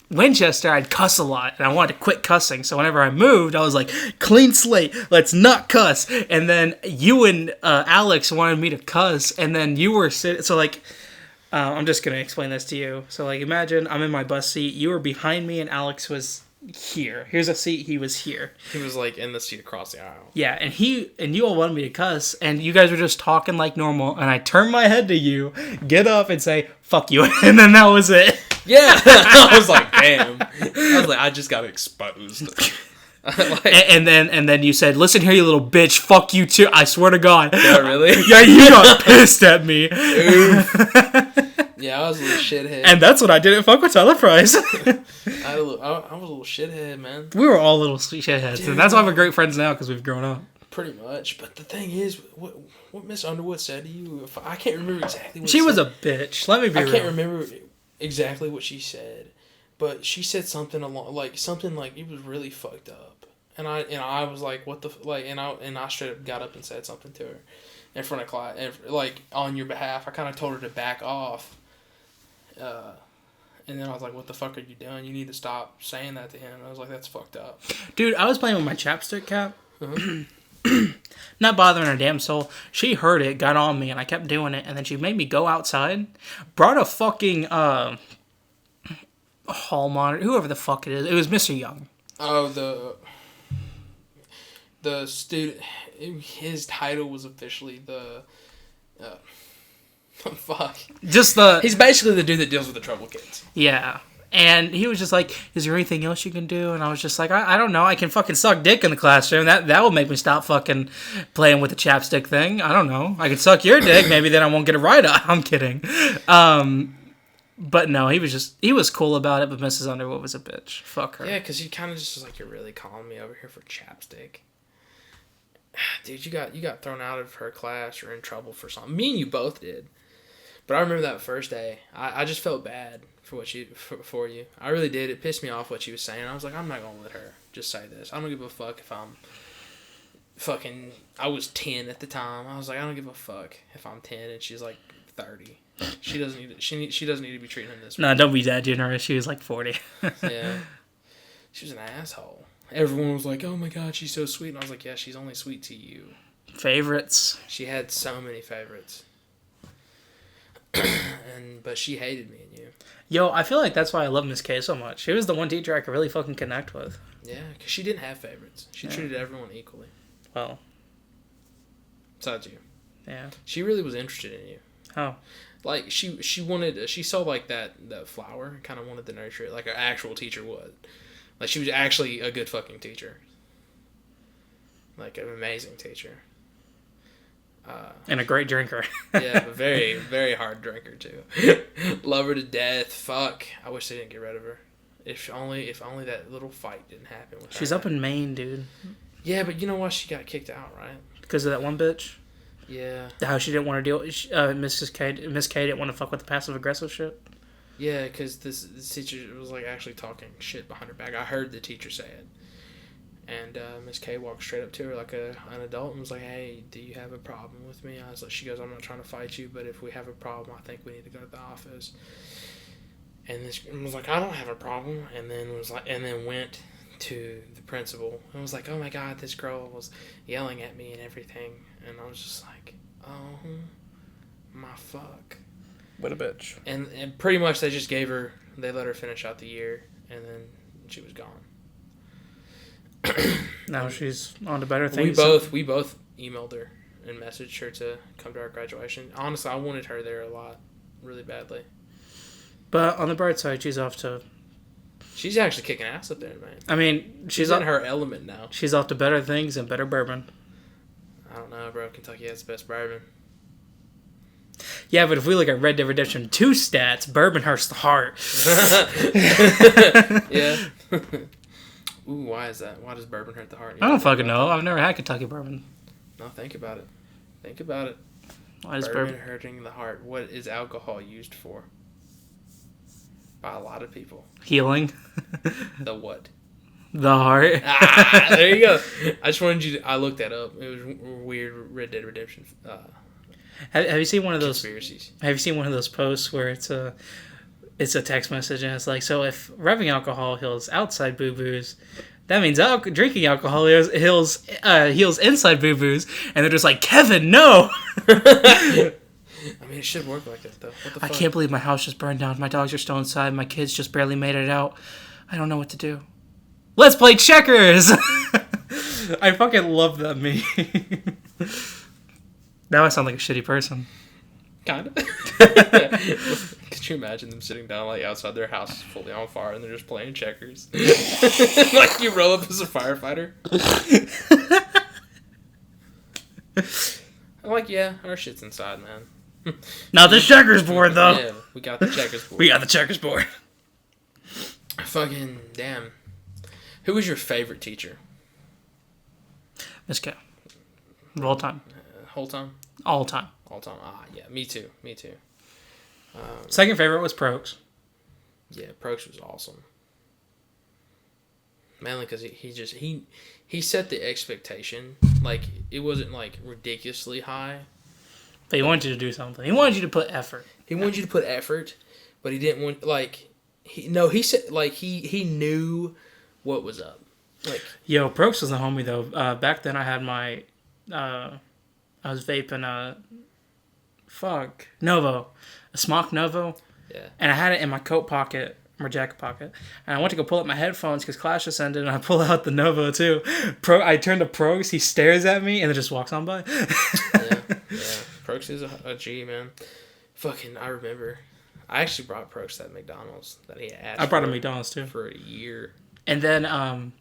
Winchester, I'd cuss a lot, and I wanted to quit cussing. So whenever I moved, I was like, clean slate, let's not cuss. And then you and Alex wanted me to cuss, and then you were sitting. So like, I'm just gonna explain this to you. So like, imagine I'm in my bus seat. You were behind me, and Alex was here. Here's a seat. He was here. He was like in the seat across the aisle. Yeah, and you all wanted me to cuss, and you guys were just talking like normal. And I turned my head to you, get up, and say "fuck you," and then that was it. Yeah, I was like, damn. I was like, I just got exposed. and then you said, "Listen here, you little bitch. Fuck you too." I swear to God. Yeah, really? Yeah, you got pissed at me. Yeah, I was a little shithead. And that's what I didn't fuck with Tyler Price. I was a little shithead, man. We were all little shitheads, dude, and that's why we're great friends now because we've grown up. Pretty much, but the thing is, what Miss Underwood said to you, I can't remember exactly what she was a bitch. Let me be real. I can't remember exactly what she said, but she said something like it was really fucked up, and I was like, what the and I straight up got up and said something to her in front of class, and like on your behalf. I kind of told her to back off. And then I was like, what the fuck are you doing? You need to stop saying that to him. I was like, that's fucked up. Dude, I was playing with my chapstick cap. Not bothering her damn soul. She heard it, got on me, and I kept doing it. And then she made me go outside. Brought a fucking hall monitor. Whoever the fuck it is. It was Mr. Young. Oh, the student. His title was officially the... fuck. He's basically the dude that deals with the trouble kids. Yeah. And he was just like, is there anything else you can do? And I was just like, I don't know. I can fucking suck dick in the classroom. That will make me stop fucking playing with the chapstick thing. I don't know. I could suck your dick. Maybe then I won't get a write-up. I'm kidding. But no, he was cool about it, but Mrs. Underwood was a bitch. Fuck her. Yeah, because he kind of just was like, you're really calling me over here for chapstick. Dude, you got thrown out of her class or in trouble for something. Me and you both did. But I remember that first day, I just felt bad for you. I really did. It pissed me off what she was saying. I was like, I'm not going to let her just say this. I don't give a fuck if I'm fucking... I was 10 at the time. I was like, I don't give a fuck if I'm 10 and she's like 30. She doesn't need to be treating him this way. No, don't be that generous. She was like 40. Yeah. She was an asshole. Everyone was like, oh my God, she's so sweet. And I was like, yeah, she's only sweet to you. Favorites. She had so many favorites. But she hated me and you. Yo, I feel like that's why I love Miss K so much. She was the one teacher I could really fucking connect with. Yeah, because she didn't have favorites. She treated everyone equally. Well. Besides you. Yeah. She really was interested in you. Oh. Like, she saw like that flower and kind of wanted to nurture it like an actual teacher would. Like, she was actually a good fucking teacher. Like, an amazing teacher. And a great drinker. Yeah, a very, very hard drinker, too. Love her to death. Fuck. I wish they didn't get rid of her. If only that little fight didn't happen with her. She's up in Maine, dude. Yeah, but you know why she got kicked out, right? Because of that one bitch? Yeah. How she didn't want to deal... Miss K didn't want to fuck with the passive-aggressive shit? Yeah, because this teacher was like actually talking shit behind her back. I heard the teacher say it. And Miss K walked straight up to her like an adult and was like, hey, do you have a problem with me? She goes, I'm not trying to fight you, but if we have a problem, I think we need to go to the office. And this was like, I don't have a problem. And then went to the principal and was like, oh my God, this girl was yelling at me and everything. And I was just like, oh my fuck. What a bitch. And pretty much they let her finish out the year, and then she was gone. Now she's on to better things. We both emailed her and messaged her to come to our graduation. Honestly, I wanted her there a lot, really badly. But on the bright side, she's off to... She's actually kicking ass up there, man. I mean, she's in her element now. She's off to better things and better bourbon. I don't know, bro. Kentucky has the best bourbon. Yeah, but if we look at Red Dead Redemption 2 stats, bourbon hurts the heart. Yeah. Ooh, why is that? Why does bourbon hurt the heart? I don't fucking know. I've never had Kentucky bourbon. No, think about it. Think about it. Why is bourbon hurting the heart? What is alcohol used for? By a lot of people. Healing. The what? The heart. There you go. I just wanted you to... I looked that up. It was weird Red Dead Redemption have you seen one of those conspiracies? Have you seen one of those posts where it's a text message and it's like, so if rubbing alcohol heals outside boo-boos, that means drinking alcohol heals inside boo-boos, and they're just like, Kevin, no. I mean, it should work like that, though. What the I fuck? can't believe my house just burned down. My dogs are still inside. My kids just barely made it out. I don't know what to do. Let's play checkers! I fucking love that meme. Now I sound like a shitty person. Kind of. Could you imagine them sitting down like outside their house fully on fire and they're just playing checkers? Like you roll up as a firefighter. I'm like, yeah, our shit's inside, man. Not the checkers board, though. Yeah, we got the checkers board. We got the checkers board. Fucking damn. Who was your favorite teacher? Miss K. All time. Whole time? All time. All time. Ah, yeah, me too. Me too. Second favorite was Prokes. Yeah, Prokes was awesome. Mainly because he set the expectation. Like, it wasn't, like, ridiculously high. But he wanted you to do something. He wanted you to put effort. He wanted you to put effort, but he didn't want, like... He said, like, he knew what was up. Like... Yo, Prokes was the homie, though. Back then, I had my... I was vaping Novo. A Smock Novo. Yeah. And I had it in my coat pocket, my jacket pocket. And I went to go pull up my headphones because class just ended, and I pull out the Novo too. I turn to Prokes, he stares at me, and then just walks on by. Yeah. Prokes is a G, man. Fucking, I remember. I actually brought Prokes that McDonald's that he asked I brought him McDonald's too. For a year. And then,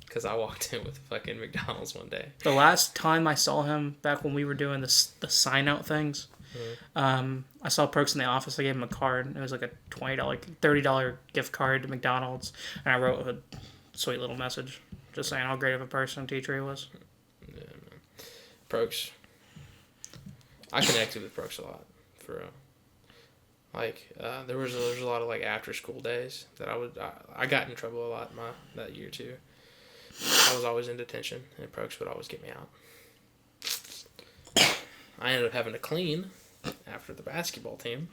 because I walked in with fucking McDonald's one day. the last time I saw him, back when we were doing the sign-out things, I saw Prokes in the office. I gave him a card. It was like a $20, $30 gift card to McDonald's. And I wrote a sweet little message just saying how great of a person teacher he was. Yeah, man. Prokes. I connected with Prokes a lot, for real. Like, there was a lot of, like, after-school days that I got in trouble a lot that year, too. I was always in detention, and Prokes would always get me out. I ended up having to clean after the basketball team.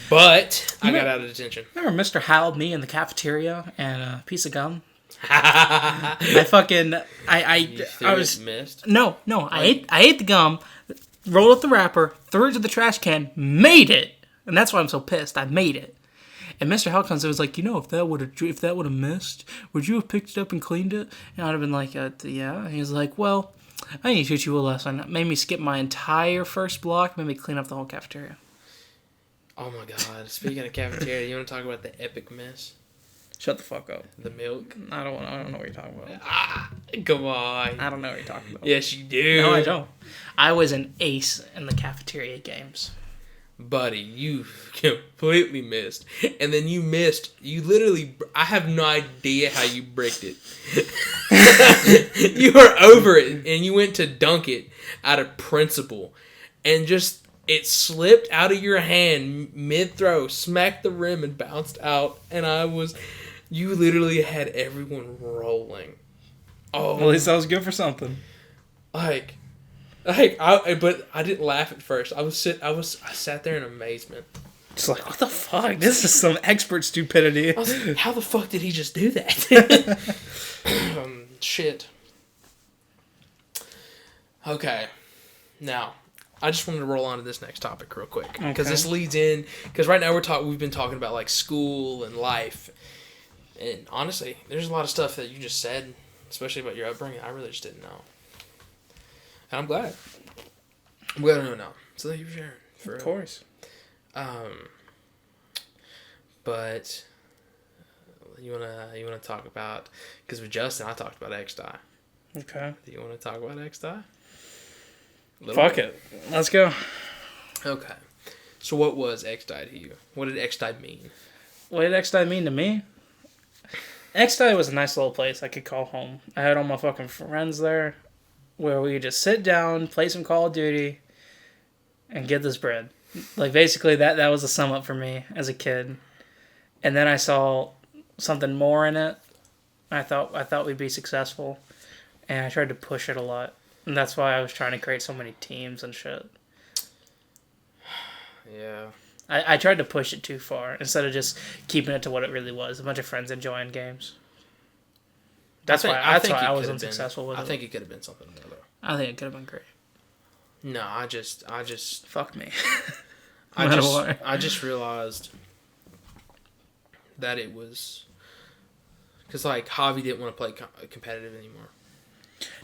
But I got out of detention. Remember Mr. Howled me in the cafeteria and a piece of gum? I was missed. No, I ate the gum, rolled up the wrapper, threw it to the trash can, made it. And that's why I'm so pissed. I made it. And Mr. Hell comes and was like, if that would have missed, would you have picked it up and cleaned it? And I'd have been like, yeah. And he was like, well, I need to teach you a lesson. It made me skip my entire first block, made me clean up the whole cafeteria. Oh my god. Speaking of cafeteria, you want to talk about the epic miss? Shut the fuck up. The milk? I don't know what you're talking about. Come on. I don't know what you're talking about. Yes, you do. No, I don't. I was an ace in the cafeteria games. Buddy, you completely missed. And then you literally, I have no idea how you bricked it. You were over it, and you went to dunk it out of principle. And just, it slipped out of your hand mid-throw, smacked the rim, and bounced out. And you literally had everyone rolling. Oh, Well, at least that was good for something. But I didn't laugh at first. I sat there in amazement. Just like, what the fuck? This is some expert stupidity. I was like, how the fuck did he just do that? Shit. Okay. Now, I just wanted to roll on to this next topic real quick. Because this leads in... Because right now we've been talking about, like, school and life. And honestly, there's a lot of stuff that you just said, especially about your upbringing, I really just didn't know. And I'm glad. I'm glad I know now. So thank you for sharing. Of course. But you wanna talk about, because with Justin I talked about X-Die. Okay. Do you want to talk about X-Die? Fuck it. Let's go. Okay. So what was X-Die to you? What did X-Die mean? What did X-Die mean to me? X-Die was a nice little place I could call home. I had all my fucking friends there, where we could just sit down, play some Call of Duty, and get this bread. Like, basically, that was the sum up for me as a kid. And then I saw something more in it. I thought we'd be successful, and I tried to push it a lot. And that's why I was trying to create so many teams and shit. Yeah. I tried to push it too far, instead of just keeping it to what it really was. A bunch of friends enjoying games. That's why I was unsuccessful with it. I think it could have been something more, though. I think it could have been great. No, I just Fuck me. I just realized that it was because like Javi didn't want to play competitive anymore.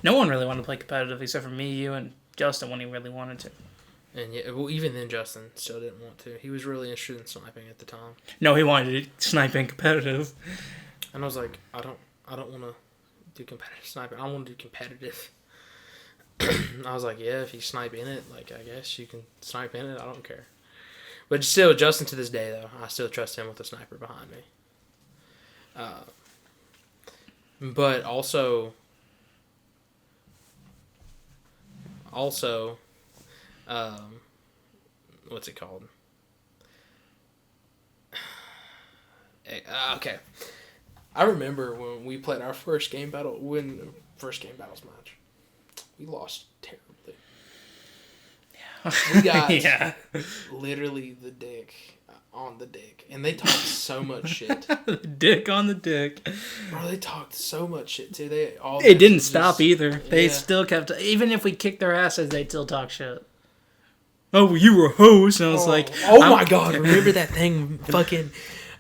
No one really wanted to play competitive except for me, you, and Justin when he really wanted to. And yeah, well, even then, Justin still didn't want to. He was really interested in sniping at the time. No, he wanted to snipe in competitive. And I was like, I don't want to do competitive sniping. I want to do competitive. I was like, yeah, if you snipe in it, like I guess you can snipe in it. I don't care. But still, Justin to this day though, I still trust him with a sniper behind me. But also, what's it called? Okay. I remember when we played our first game battles match. We lost terribly. Yeah. We got literally the dick on the dick. And they talked so much shit. The dick on the dick. Bro, they talked so much shit too. It didn't stop either. They still kept, even if we kicked their asses, they'd still talk shit. Oh, well, you were a host. And I was like, my God, remember that thing fucking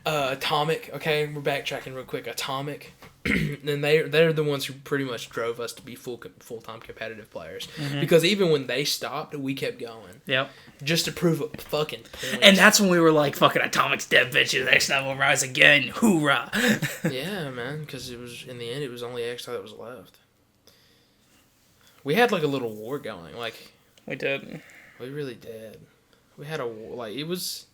Atomic? Okay, we're backtracking real quick. Atomic. And they're the ones who pretty much drove us to be full-time competitive players. Mm-hmm. Because even when they stopped, we kept going. Yep. Just to prove a fucking point. And that's when we were like, fucking Atomic's dead, bitches. Next time we'll rise again. Hoorah. Yeah, man. Because it was, in the end, it was only Exile that was left. We had like a little war going. Like, we did. We really did. We had a war. Like, it was...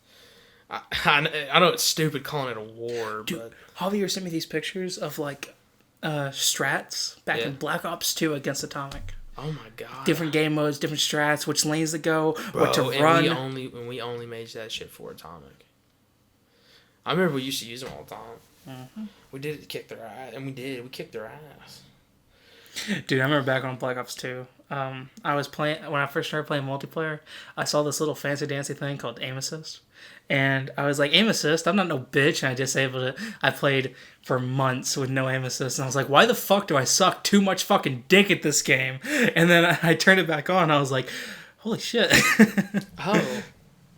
I know it's stupid calling it a war, dude, but... Javier sent me these pictures of, like, strats back in Black Ops 2 against Atomic. Oh, my God. Different game modes, different strats, which lanes to go, what to and run. We only made that shit for Atomic. I remember we used to use them all the time. Mm-hmm. We did it to kick their ass, and we did. We kicked their ass. Dude, I remember back on Black Ops 2. I was playing, when I first started playing multiplayer, I saw this little fancy dancy thing called aim assist. And I was like, aim assist? I'm not no bitch. And I disabled it. I played for months with no aim assist. And I was like, why the fuck do I suck too much fucking dick at this game? And then I turned it back on. And I was like, holy shit. Oh,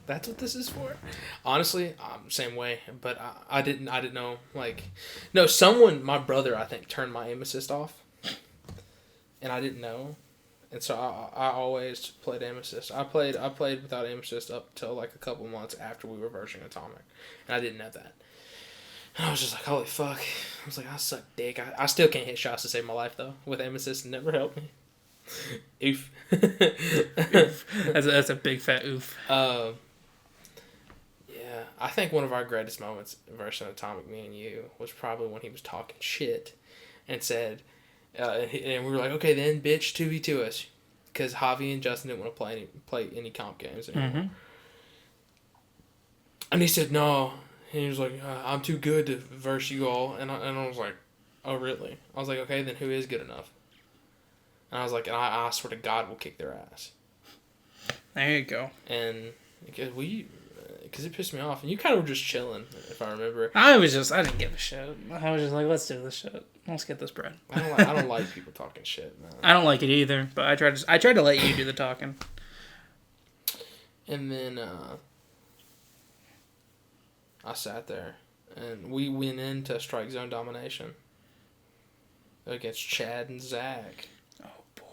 that's what this is for? Honestly, same way. But I didn't know. Like, no, my brother, I think, turned my aim assist off. And I didn't know. And so I always played aim assist. I played without aim assist up till like a couple months after we were versioning Atomic. And I didn't know that. And I was just like, holy fuck. I was like, I suck dick. I still can't hit shots to save my life though. With aim assist, it never helped me. Oof. Oof. That's a big fat oof. Yeah. I think one of our greatest moments versus Atomic, me and you, was probably when he was talking shit and said... and we were like, okay, then, bitch, 2v2 us. Because Javi and Justin didn't want to play any comp games anymore. Mm-hmm. And he said, no. And he was like, I'm too good to verse you all. And I was like, oh, really? I was like, okay, then who is good enough? And I was like, and I swear to God, we'll kick their ass. There you go. And because it pissed me off. And you kind of were just chilling, if I remember. I didn't give a shit. I was just like, let's do this shit. Let's get this bread. I don't like people talking shit, man. I don't like it either, but I tried to let you do the talking. And then I sat there, and we went into Strike Zone Domination against Chad and Zach. Oh boy,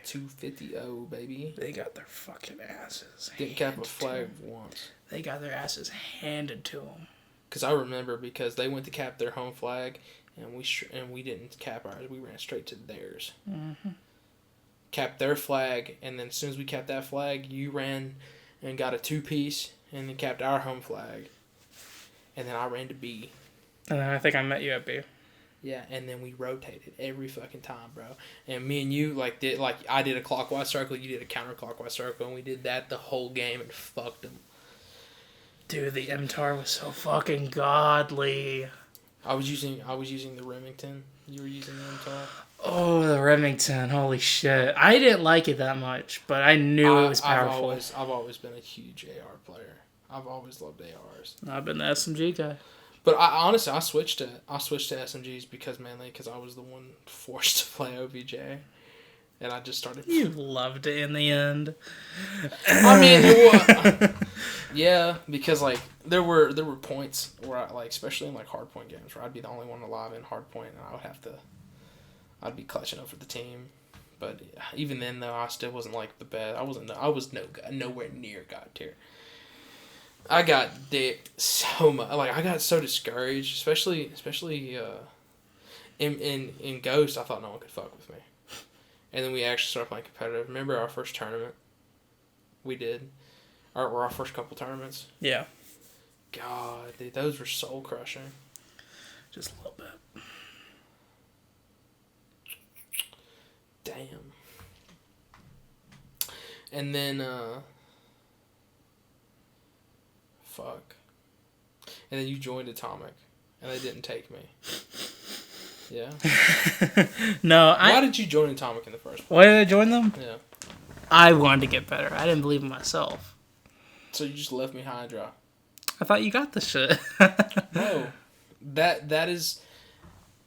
250-0, baby. They got their fucking asses. Didn't cap a flag once. They got their asses handed to them. Because I remember, because they went to cap their home flag. And we didn't cap ours. We ran straight to theirs. Mm-hmm. Capped their flag, and then as soon as we capped that flag, you ran and got a 2-piece, and then capped our home flag. And then I ran to B. And then I think I met you at B. Yeah, and then we rotated every fucking time, bro. And me and you, I did a clockwise circle, you did a counterclockwise circle, and we did that the whole game and fucked them. Dude, the MTAR was so fucking godly. I was using the Remington. You were using the MTAR? Oh, the Remington. Holy shit. I didn't like it that much, but I knew it was powerful. I've always been a huge AR player. I've always loved ARs. I've been the SMG guy. But honestly, I switched to SMGs because I was the one forced to play OBJ. and I just started. You loved it in the end. I mean, it was, yeah, because like there were points where I, like, especially in like hardpoint games, where I'd be the only one alive in hardpoint, and I'd be clutching up for the team. But even then, though, I still wasn't like the best. I was nowhere near God tier. I got dicked so much. Like, I got so discouraged, especially in Ghost. I thought no one could fuck with me, and then we actually started playing competitive. Remember our first tournament? We did, our first couple tournaments. Yeah. God, dude, those were soul crushing. Just a little bit. Damn. And then, fuck. And then you joined Atomic, and they didn't take me. Yeah. No, Why did you join Atomic in the first place? Why did I join them? Yeah. I wanted to get better. I didn't believe in myself. So you just left me high and dry. I thought you got this shit. No. That is...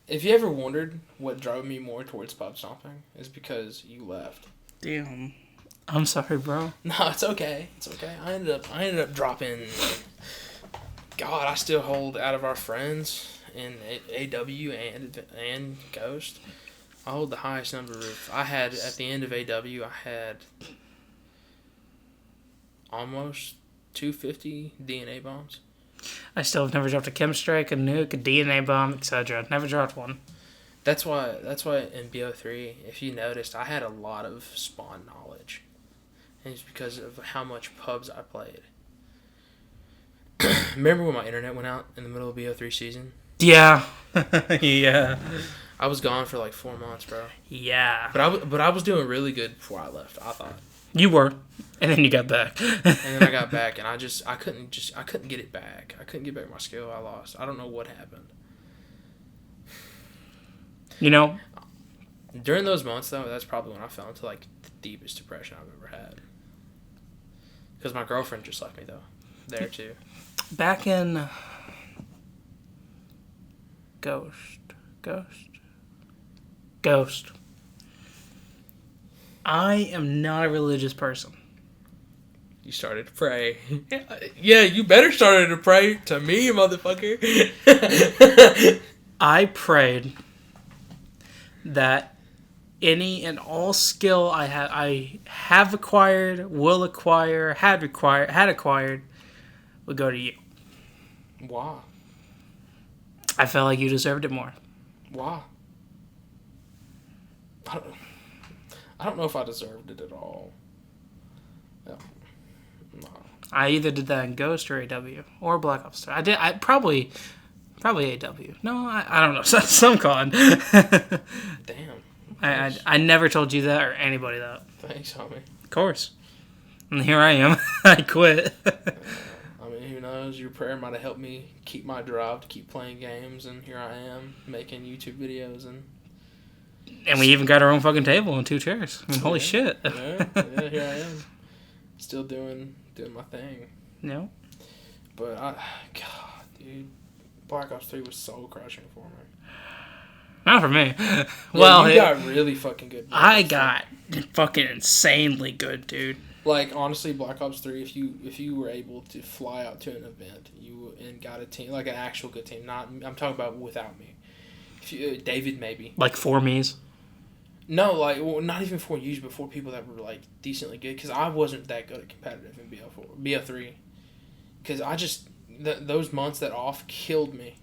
If you ever wondered what drove me more towards pub stomping, is because you left. Damn. I'm sorry, bro. No, it's okay. It's okay. I ended up dropping... God, I still hold out of our friends in AW and Ghost. I hold the highest number of... I had, at the end of AW, I had almost 250 DNA bombs. I still have never dropped a chem strike, a nuke, a DNA bomb, etc. Never dropped one. That's why in BO3, if you noticed, I had a lot of spawn knowledge. And it's because of how much pubs I played. Remember when my internet went out in the middle of BO3 season? Yeah. Yeah. I was gone for like 4 months, bro. Yeah. But I was doing really good before I left, I thought. You were. And then you got back. And then I got back, and I couldn't get it back. I couldn't get back my skill I lost. I don't know what happened. You know? During those months, though, that's probably when I fell into like the deepest depression I've ever had. Because my girlfriend just left me, though. There, too. Back in... Ghost. I am not a religious person. You started to pray. Yeah, you better started to pray to me, motherfucker. I prayed that any and all skill I have acquired, will acquire, had acquired, would go to you. Why? I felt like you deserved it more. Why? I don't know if I deserved it at all. No. I either did that in Ghost or AW or Black Ops 3. I probably AW. No, I don't know. Some con. Damn. I never told you that or anybody that. Thanks, homie. Of course. And here I am. I quit. I mean, who knows? Your prayer might have helped me keep my drive to keep playing games, and here I am making YouTube videos and we even got our own fucking table and 2 chairs. I mean, holy shit. Yeah, here I am. Still doing my thing. No. But God, dude, Black Ops 3 was soul crushing for me. Not for me. Yeah, Well, you got really fucking good. I got fucking insanely good, dude. Like, honestly, Black Ops 3, if you were able to fly out to an event and got a team, like an actual good team, I'm talking about without me. David, maybe. Like 4 me's? No, like, well, not even 4 U's, but 4 people that were, like, decently good. Because I wasn't that good at competitive in BO3. Because I just, those months that off killed me.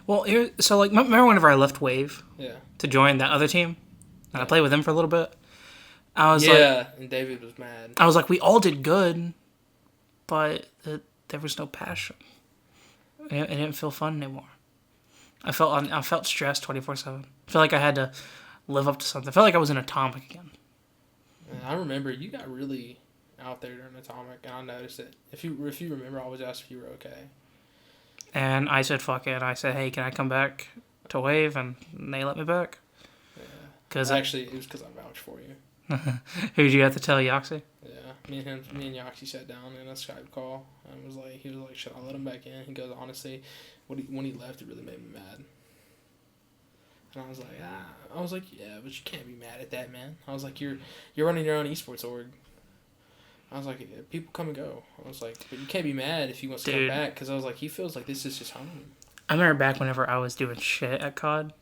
Well, so, like, remember whenever I left Wave? Yeah. To join that other team? And I played with them for a little bit? I was and David was mad. I was like, we all did good, but there was no passion. It didn't feel fun anymore. I felt stressed 24/7. I felt like I had to live up to something. I felt like I was in Atomic again. And I remember you got really out there during Atomic, and I noticed it. If you remember, I always asked if you were okay. And I said, fuck it. I said, hey, can I come back to Wave? And they let me back. Yeah. Cause actually, it was because I vouched for you. Who did you have to tell, Yoxie? Yeah, me and Yoxie sat down in a Skype call and he was like, should I let him back in? He goes, honestly, when he left, it really made me mad. And I was like, yeah, but you can't be mad at that, man. I was like, you're running your own esports org. I was like, yeah, people come and go. I was like, but you can't be mad if he wants to come back, because I was like, he feels like this is his home. I remember back whenever I was doing shit at COD,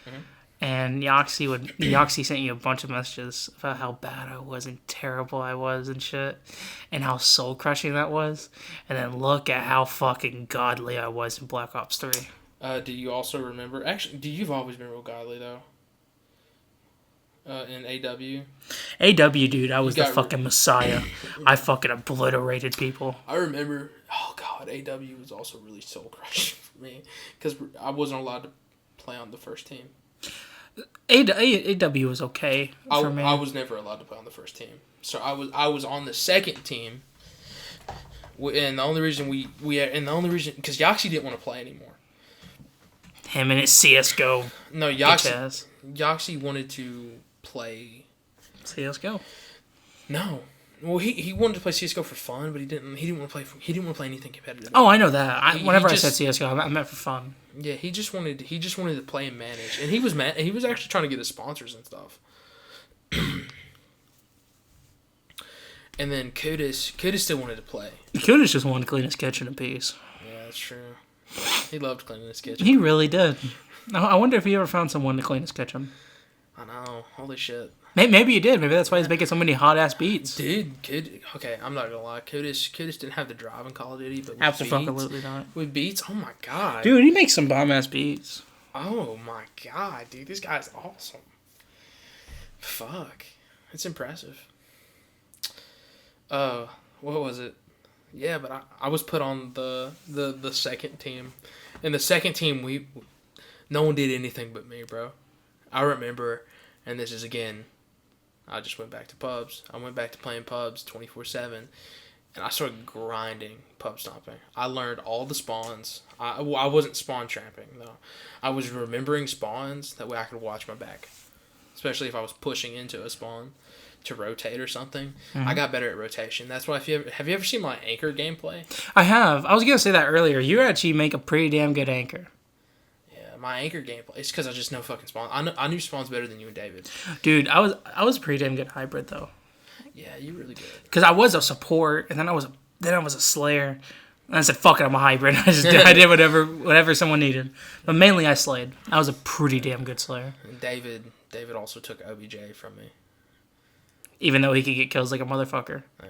Mm-hmm. and Yoxie sent you a bunch of messages about how bad I was and terrible I was and shit, and how soul crushing that was. And then look at how fucking godly I was in Black Ops 3. Do you also remember? Actually, you've always been real godly though. In AW. AW, dude, I was the fucking messiah. I fucking obliterated people. I remember. Oh god, AW was also really soul crushing for me because I wasn't allowed to play on the first team. AW was okay for me. I was never allowed to play on the first team, so I was on the second team. And the only reason because Yoxie didn't want to play anymore. Him and his CS:GO. No, Yoxie wanted to play CS:GO. No, well he wanted to play CS:GO for fun, but he didn't want to play anything competitive. Oh, I know that. Whenever I said CS:GO, I meant for fun. Yeah, he just wanted to play and manage, and he was he was actually trying to get his sponsors and stuff. And then Kudus still wanted to play. Kudus just wanted to clean his kitchen in peace. Yeah, that's true. He loved cleaning his kitchen. He really did. I wonder if he ever found someone to clean his kitchen. I know. Holy shit. Maybe he did. Maybe that's why he's making so many hot-ass beats. Dude, okay, I'm not gonna lie. Kudus didn't have the drive in Call of Duty, but with Absolutely not. With beats, oh my god. Dude, he makes some bomb-ass beats. Oh my god, dude. This guy's awesome. Fuck. It's impressive. What was it? Yeah, but I was put on the second team. And the second team, no one did anything but me, bro. I remember, and this is again, I just went back to pubs. I went back to playing pubs 24/7, and I started grinding pub stomping. I learned all the spawns. I wasn't spawn tramping, though. I was remembering spawns, that way I could watch my back. Especially if I was pushing into a spawn to rotate or something. Mm-hmm. I got better at rotation. That's why have you ever seen my anchor gameplay? I have. I was going to say that earlier. You actually make a pretty damn good anchor. Yeah, my anchor gameplay. It's because I just know fucking spawn. I knew spawns better than you and David. Dude, I was a pretty damn good hybrid though. Yeah, you really good. Because I was a support, and then I was a slayer. And I said, "Fuck it, I'm a hybrid." I did whatever someone needed, but mainly I slayed. I was a pretty damn good slayer. And David also took OBJ from me. Even though he could get kills like a motherfucker. Yeah.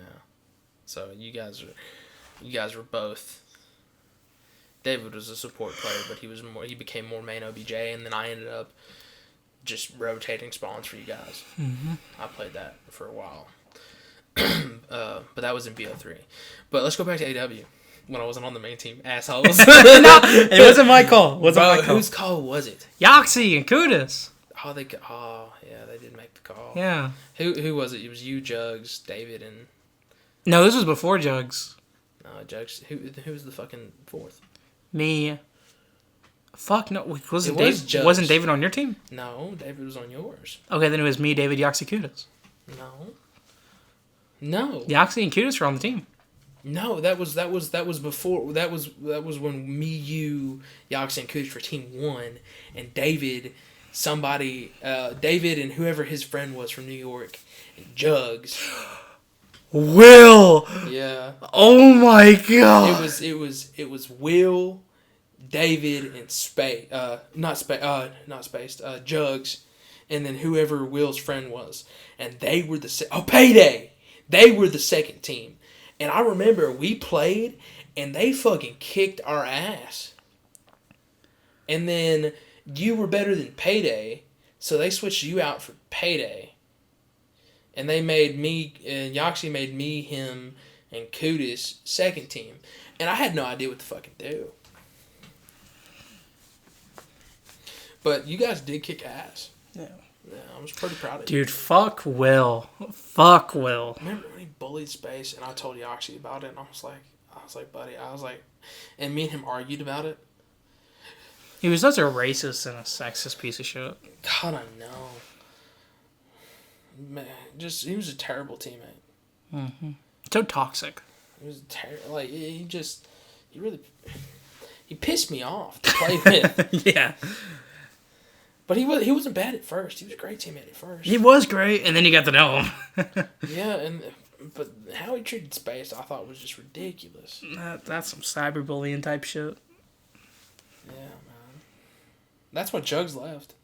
So you guys were both. David was a support player, but he became more main OBJ, and then I ended up just rotating spawns for you guys. Mm-hmm. I played that for a while. But that was in BO3. But let's go back to AW. When I wasn't on the main team, assholes. No, it wasn't my call. Whose call was it? Yoxie and Kudus. Yeah, they did make the call. Yeah. Who was it? It was you, Jugs, David, and... No, this was before Jugs. No, Jugs. Who was the fucking fourth? Me. Fuck, no. Wasn't David on your team? No, David was on yours. Okay, then it was me, David, Yoxie, Kudus. No. Yoxie and Kudus were on the team. No, that was before. That was when me, you, Yoxie, and Kudus were team 1, and David... David and whoever his friend was from New York, and Jugs. Will. Yeah. Oh my god. It was Will, David, and Jugs, and then whoever Will's friend was, and they were Payday. They were the second team, and I remember we played, and they fucking kicked our ass, and then. You were better than Payday, so they switched you out for Payday. And they made me, and Yoxie made me, him, and Kudus second team. And I had no idea what to fucking do. But you guys did kick ass. Yeah. Yeah, I was pretty proud of you. Dude, fuck Will. Fuck Will. Remember when he bullied Space, and I told Yoxie about it, and I was like, buddy, and me and him argued about it. He was such a racist and a sexist piece of shit. God, I know. Man, he was a terrible teammate. Mm-hmm. So toxic. He was terrible. Like, he pissed me off to play with. Yeah. But he wasn't bad at first. He was a great teammate at first. He was great, and then you got to know him. Yeah, but how he treated Space, I thought was just ridiculous. That's some cyberbullying type shit. Yeah, man. That's why Jugs left.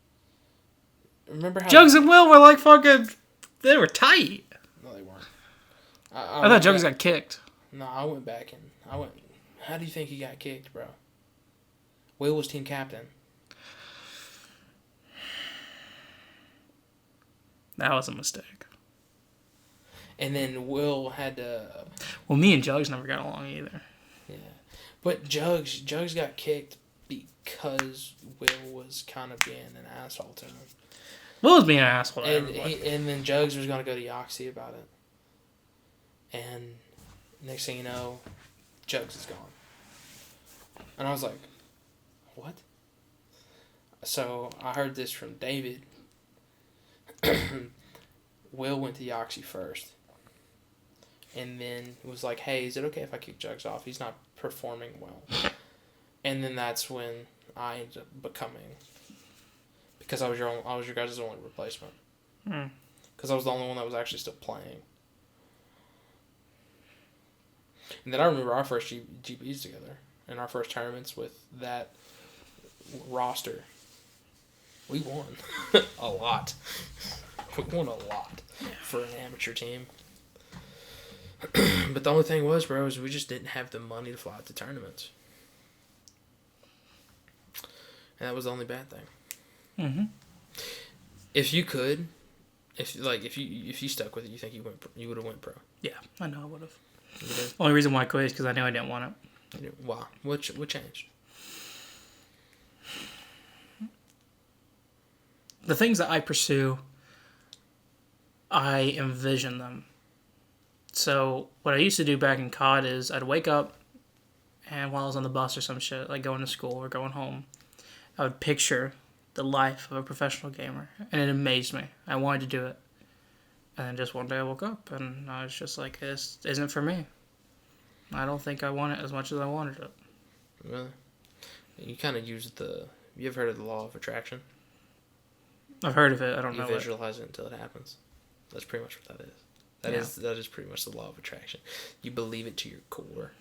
Remember how Jugs and Will were like fucking. They were tight. No, they weren't. I thought Jugs got kicked. No, I went back and How do you think he got kicked, bro? Will was team captain. That was a mistake. And then Will had to... Well, me and Jugs never got along either. Yeah. But Jugs got kicked because Will was kind of being an asshole to him. Will was being an asshole to And, everybody. and then Jugs was going to go to Yoxie about it. And next thing you know, Jugs is gone. And I was like, what? So I heard this from David. Will went to Yoxie first. And then was like, hey, is it okay if I kick Jugs off? He's not performing well. And then that's when I ended up becoming... Because I was your guys' only replacement. Because I was the only one that was actually still playing. And then I remember our first GPs together. And our first tournaments with that roster. We won a lot. We won a lot for an amateur team. But the only thing was, bro, is we just didn't have the money to fly to tournaments. And that was the only bad thing. Mm-hmm. If you could, if you stuck with it, you think you would have went pro? Yeah, I know I would have. You did? Only reason why I quit is because I knew I didn't want it. Why? What changed? The things that I pursue, I envision them. So what I used to do back in COD is I'd wake up, and while I was on the bus or some shit, like going to school or going home, I would picture the life of a professional gamer, and it amazed me. I wanted to do it. And then just one day I woke up, and I was just like, this isn't for me. I don't think I want it as much as I wanted it. Really? You kind of use you ever heard of the law of attraction? I've heard of it. I don't You know visualize it until it happens. That's pretty much what that is. That is pretty much the law of attraction. You believe it to your core.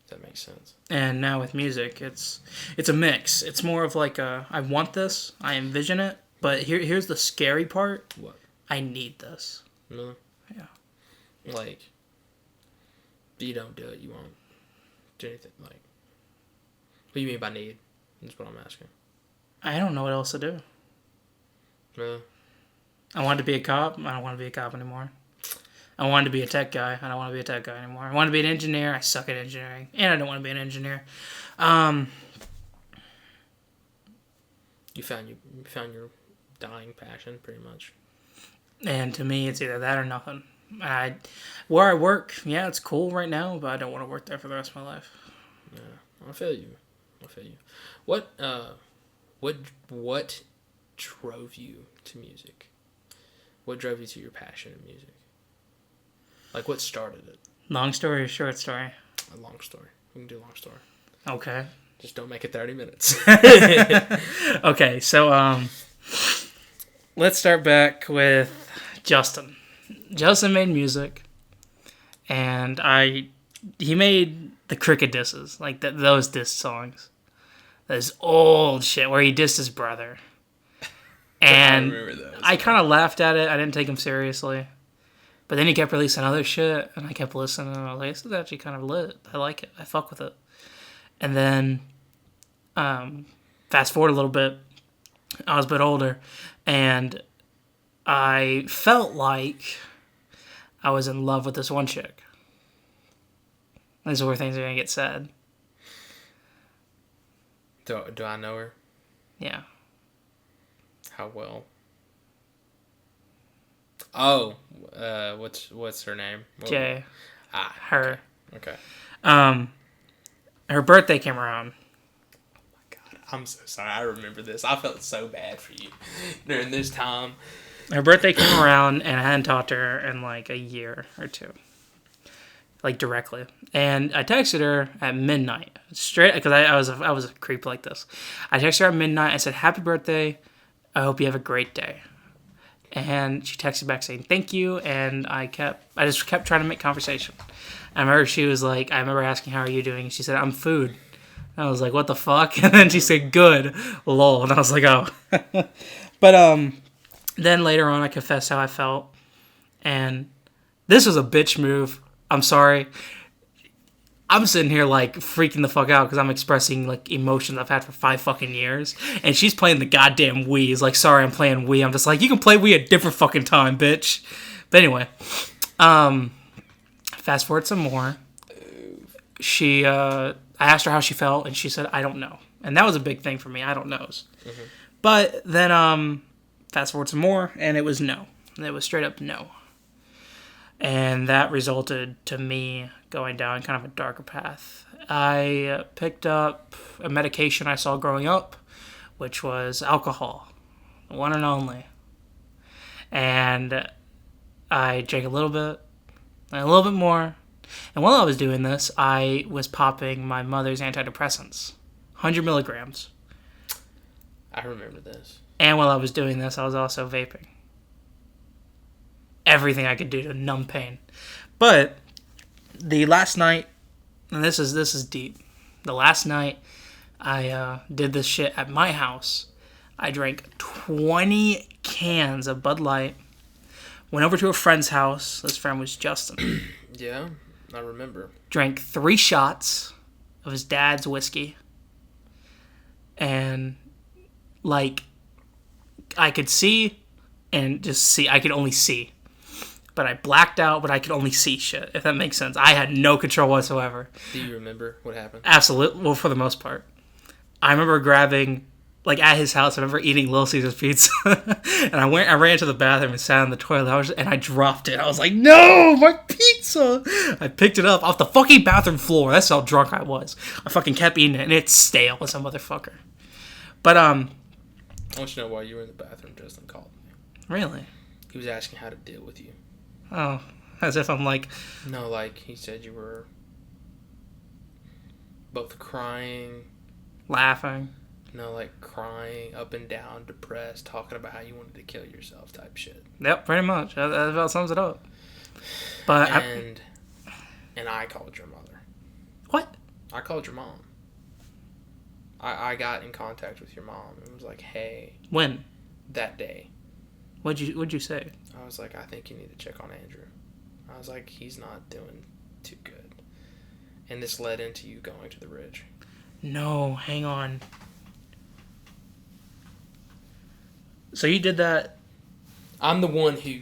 If that makes sense. And now with music, it's a mix. It's more of like I want this, I envision it, but here's the scary part. What? I need this. No. Yeah. Like, if you don't do it, you won't do anything. Like, what do you mean by need? That's what I'm asking. I don't know what else to do. Really? I wanted to be a cop. I don't want to be a cop anymore. I wanted to be a tech guy. I don't want to be a tech guy anymore. I wanted to be an engineer. I suck at engineering. And I don't want to be an engineer. You found your dying passion, pretty much. And to me, it's either that or nothing. Where I work, yeah, it's cool right now, but I don't want to work there for the rest of my life. Yeah, I feel you. What drove you to music? What drove you to your passion in music? Like, what started it? Long story or short story? A long story. We can do a long story. Okay. Just don't make it 30 minutes. Okay, so let's start back with Justin. Justin made music, and he made the Cricket disses, like those diss songs. Those old shit where he dissed his brother. And I remember those. I kind of laughed at it. I didn't take him seriously. But then he kept releasing other shit, and I kept listening, and I was like, this is actually kind of lit. I like it. I fuck with it. And then, fast forward a little bit, I was a bit older, and I felt like I was in love with this one chick. This is where things are going to get said. Do I know her? Yeah. How well? Oh, what's her name? Jay. Her. Okay. Her birthday came around. Oh my God, I'm so sorry. I remember this. I felt so bad for you during this time. Her birthday came around, and I hadn't talked to her in like a year or two. like directly. And I texted her at midnight, straight, because I was a creep like this. I texted her at midnight. I said, "Happy birthday. I hope you have a great day." And she texted back saying thank you, and I just kept trying to make conversation. I remember she was like, I remember asking, "How are you doing?" And she said, "I'm food." And I was like, "What the fuck?" And then she said, "Good, lol." And I was like, "Oh." But then later on, I confessed how I felt, and this was a bitch move. I'm sorry. I'm sitting here like freaking the fuck out because I'm expressing like emotions I've had for 5 fucking years, and she's playing the goddamn Wii. He's like, "Sorry, I'm playing Wii." I'm just like, "You can play Wii a different fucking time, bitch." But anyway, fast forward some more. I asked her how she felt, and she said, "I don't know," and that was a big thing for me. I don't knows. Mm-hmm. But then fast forward some more, and it was no. It was straight up no. And that resulted to me going down kind of a darker path. I picked up a medication I saw growing up, which was alcohol, the one and only. And I drank a little bit, and a little bit more. And while I was doing this, I was popping my mother's antidepressants, 100 milligrams. I remember this. And while I was doing this, I was also vaping. Everything I could do to numb pain. But the last night, and this is deep. The last night I did this shit at my house. I drank 20 cans of Bud Light. Went over to a friend's house. This friend was Justin. Yeah, I remember. Drank 3 shots of his dad's whiskey. And like I could see and just see. I could only see. But I blacked out, but I could only see shit, if that makes sense. I had no control whatsoever. Do you remember what happened? Absolutely. Well, for the most part. I remember grabbing, like, at his house, I remember eating Little Caesars pizza. And I ran to the bathroom and sat on the toilet, and I dropped it. I was like, "No, my pizza!" I picked it up off the fucking bathroom floor. That's how drunk I was. I fucking kept eating it, and it's stale as a motherfucker. But, I want you to know while you were in the bathroom, Justin called me. Really? He was asking how to deal with you. Oh, as if I'm like... No, like, he said you were both crying. Laughing. No, like, crying, up and down, depressed, talking about how you wanted to kill yourself type shit. Yep, pretty much. That about sums it up. But and I called your mother. What? I called your mom. I got in contact with your mom and was like, "Hey." When? That day. What'd you say? I was like, "I think you need to check on Andrew." I was like, "He's not doing too good." And this led into you going to the Ridge. No, hang on. So you did that? I'm the one who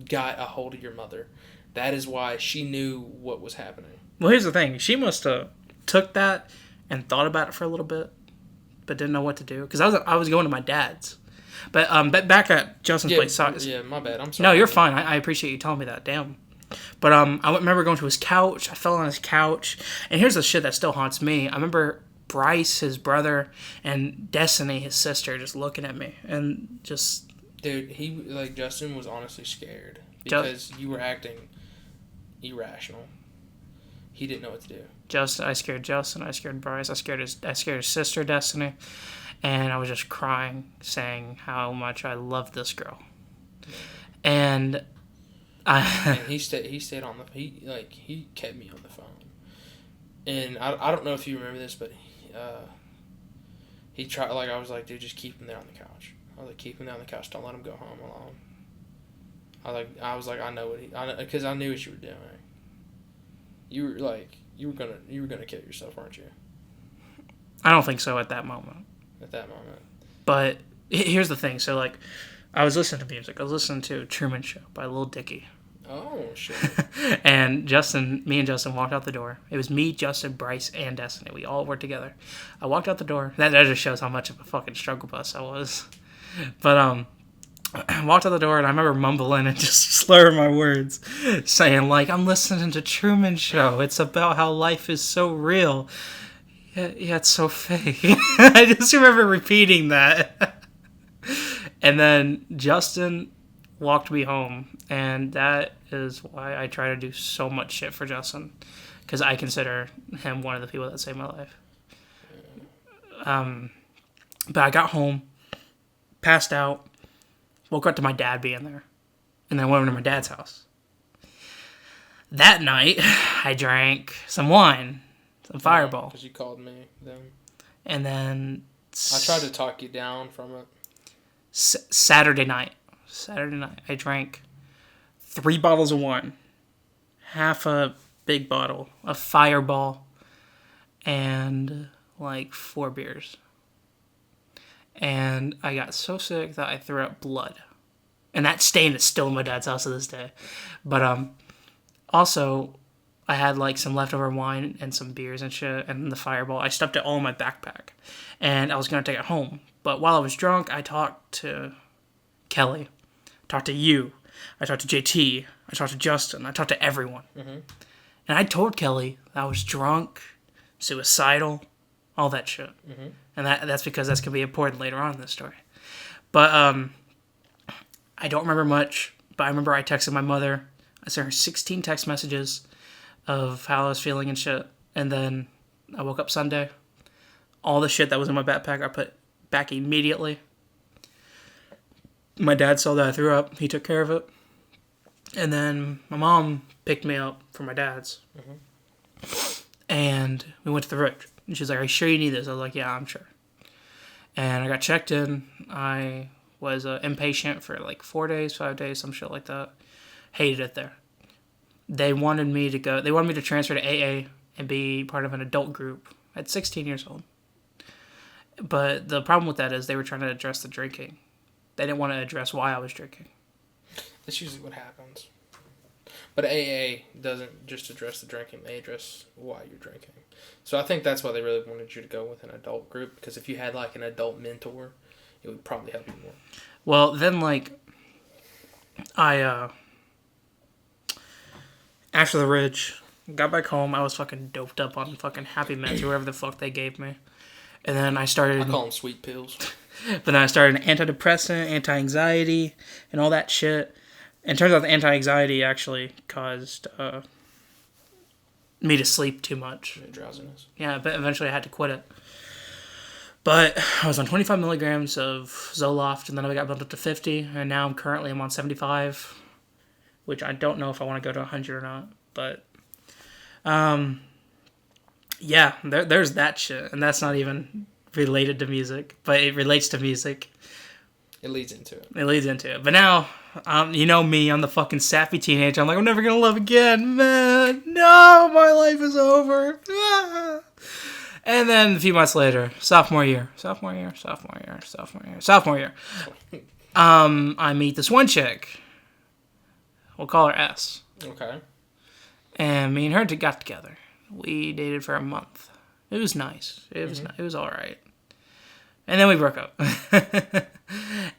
got a hold of your mother. That is why she knew what was happening. Well, here's the thing. She must have took that and thought about it for a little bit, but didn't know what to do. Because I was going to my dad's. But back at Justin's place. Yeah, my bad. I'm sorry. No, you're fine. I appreciate you telling me that. Damn. But I remember going to his couch. I fell on his couch. And here's the shit that still haunts me. I remember Bryce, his brother, and Destiny, his sister, just looking at me and just... Dude, Justin was honestly scared because you were acting irrational. He didn't know what to do. I scared Justin. I scared Bryce. I scared his sister, Destiny. And I was just crying, saying how much I loved this girl. And he stayed on the he kept me on the phone. And I don't know if you remember this, but he tried, like, I was like, "Dude, just keep him there on the couch." I was like, "Keep him there on the couch. Don't let him go home alone." I was like, I know because I knew what you were doing. You were gonna kill yourself, weren't you? I don't think so at that moment. But here's the thing. So, like, I was listening to music. I was listening to Truman Show by Lil Dicky. Oh, shit. And me and Justin walked out the door. It was me, Justin, Bryce, and Destiny. We all worked together. I walked out the door. That just shows how much of a fucking struggle bus I was. But I walked out the door, and I remember mumbling and just slurring my words, saying, like, "I'm listening to Truman Show. It's about how life is so real. Yeah, it's so fake." I just remember repeating that. And then Justin walked me home, and that is why I try to do so much shit for Justin, because I consider him one of the people that saved my life. But I got home, passed out, woke up to my dad being there, and then went over to my dad's house. That night, I drank some wine, some Fireball. Because you called me then. And then... I tried to talk you down from it. Saturday night, I drank 3 bottles of wine, half a big bottle of Fireball, and like 4 beers. And I got so sick that I threw up blood. And that stain is still in my dad's house to this day. But also, I had like some leftover wine and some beers and shit, and the Fireball. I stuffed it all in my backpack, and I was going to take it home. But while I was drunk, I talked to Kelly, talked to you, I talked to JT, I talked to Justin, I talked to everyone. Mm-hmm. And I told Kelly that I was drunk, suicidal, all that shit. Mm-hmm. And that's because that's going to be important later on in this story. But I don't remember much, but I remember I texted my mother. I sent her 16 text messages of how I was feeling and shit. And then I woke up Sunday. All the shit that was in my backpack I put back immediately. My dad saw that I threw up. He took care of it. And then my mom picked me up from my dad's. Mm-hmm. And we went to the ridge. And she was like, "Are you sure you need this?" I was like, "Yeah, I'm sure." And I got checked in. I was inpatient for like 4 days, 5 days, some shit like that. Hated it there. They wanted me to transfer to AA and be part of an adult group at 16 years old. But the problem with that is they were trying to address the drinking. They didn't want to address why I was drinking. That's usually what happens. But AA doesn't just address the drinking, they address why you're drinking. So I think that's why they really wanted you to go with an adult group, because if you had like an adult mentor, it would probably help you more. Well, then like, after the ridge, got back home, I was fucking doped up on fucking Happy Meds or whatever the fuck they gave me. And then I started... I call them sweet pills. But then I started an antidepressant, anti-anxiety, and all that shit. And it turns out the anti-anxiety actually caused me to sleep too much. Drowsiness. Yeah, but eventually I had to quit it. But I was on 25 milligrams of Zoloft, and then I got bumped up to 50, and now I'm on 75, which I don't know if I want to go to 100 or not. But, yeah, there's that shit, and that's not even related to music, but it relates to music. It leads into it. But now, you know me, I'm the fucking sappy teenager. I'm like, I'm never gonna love again, man. No, my life is over. Ah. And then a few months later, sophomore year. I meet this one chick. We'll call her S. Okay. And me and her got together. We dated for a month. It was nice. It was all right. And then we broke up.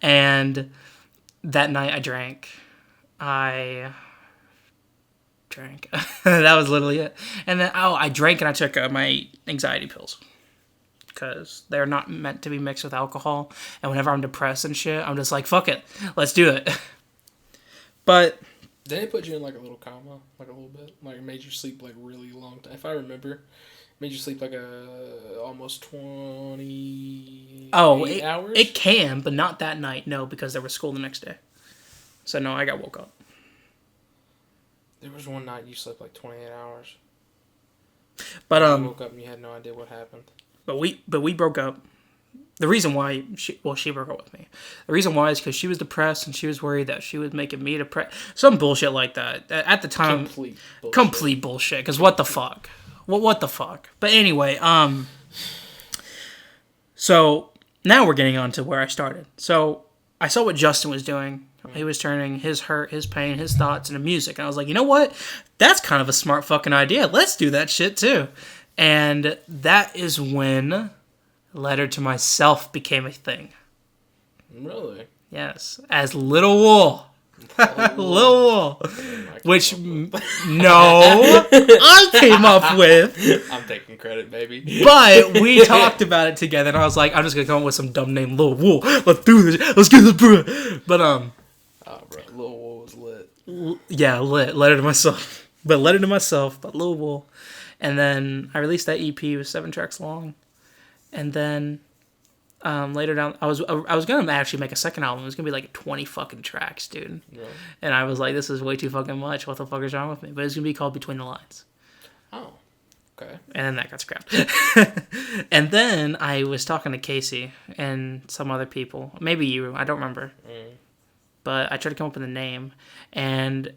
And that night I drank. That was literally it. And then, I drank and I took my anxiety pills. Because they're not meant to be mixed with alcohol. And whenever I'm depressed and shit, I'm just like, fuck it. Let's do it. But... Did it put you in like a little coma? Like a little bit? Like it made you sleep like really long time? If I remember, it made you sleep like almost 20 hours? It can, but not that night. No, because there was school the next day. So no, I got woke up. There was one night you slept like 28 hours. But you woke up and you had no idea what happened. But we broke up. The reason why she broke up with me. The reason why is because she was depressed and she was worried that she was making me depressed. Some bullshit like that. At the time, complete bullshit. Because what the fuck? What the fuck? But anyway, so now we're getting on to where I started. So I saw what Justin was doing. He was turning his hurt, his pain, his thoughts into music. And I was like, you know what? That's kind of a smart fucking idea. Let's do that shit too. And that is when Letter to Myself became a thing. Really? Yes. As Little Wool. Little Wool. Which, no, I came up with. I'm taking credit, baby. But we talked about it together, and I was like, I'm just going to come up with some dumb name, Little Wool. Let's do this. Let's get this, bro. But, Oh, bro. Little Wool was lit. Letter to Myself. But Letter to Myself by Louisville. And then I released that EP. It was 7 tracks long. And then later down, I was gonna actually make a second album. It was gonna be like 20 fucking tracks, dude. Yeah. And I was like, this is way too fucking much. What the fuck is wrong with me? But it's gonna be called Between the Lines. Oh, okay. And then that got scrapped. And then I was talking to Casey and some other people, maybe you. I don't remember. But I tried to come up with a name, and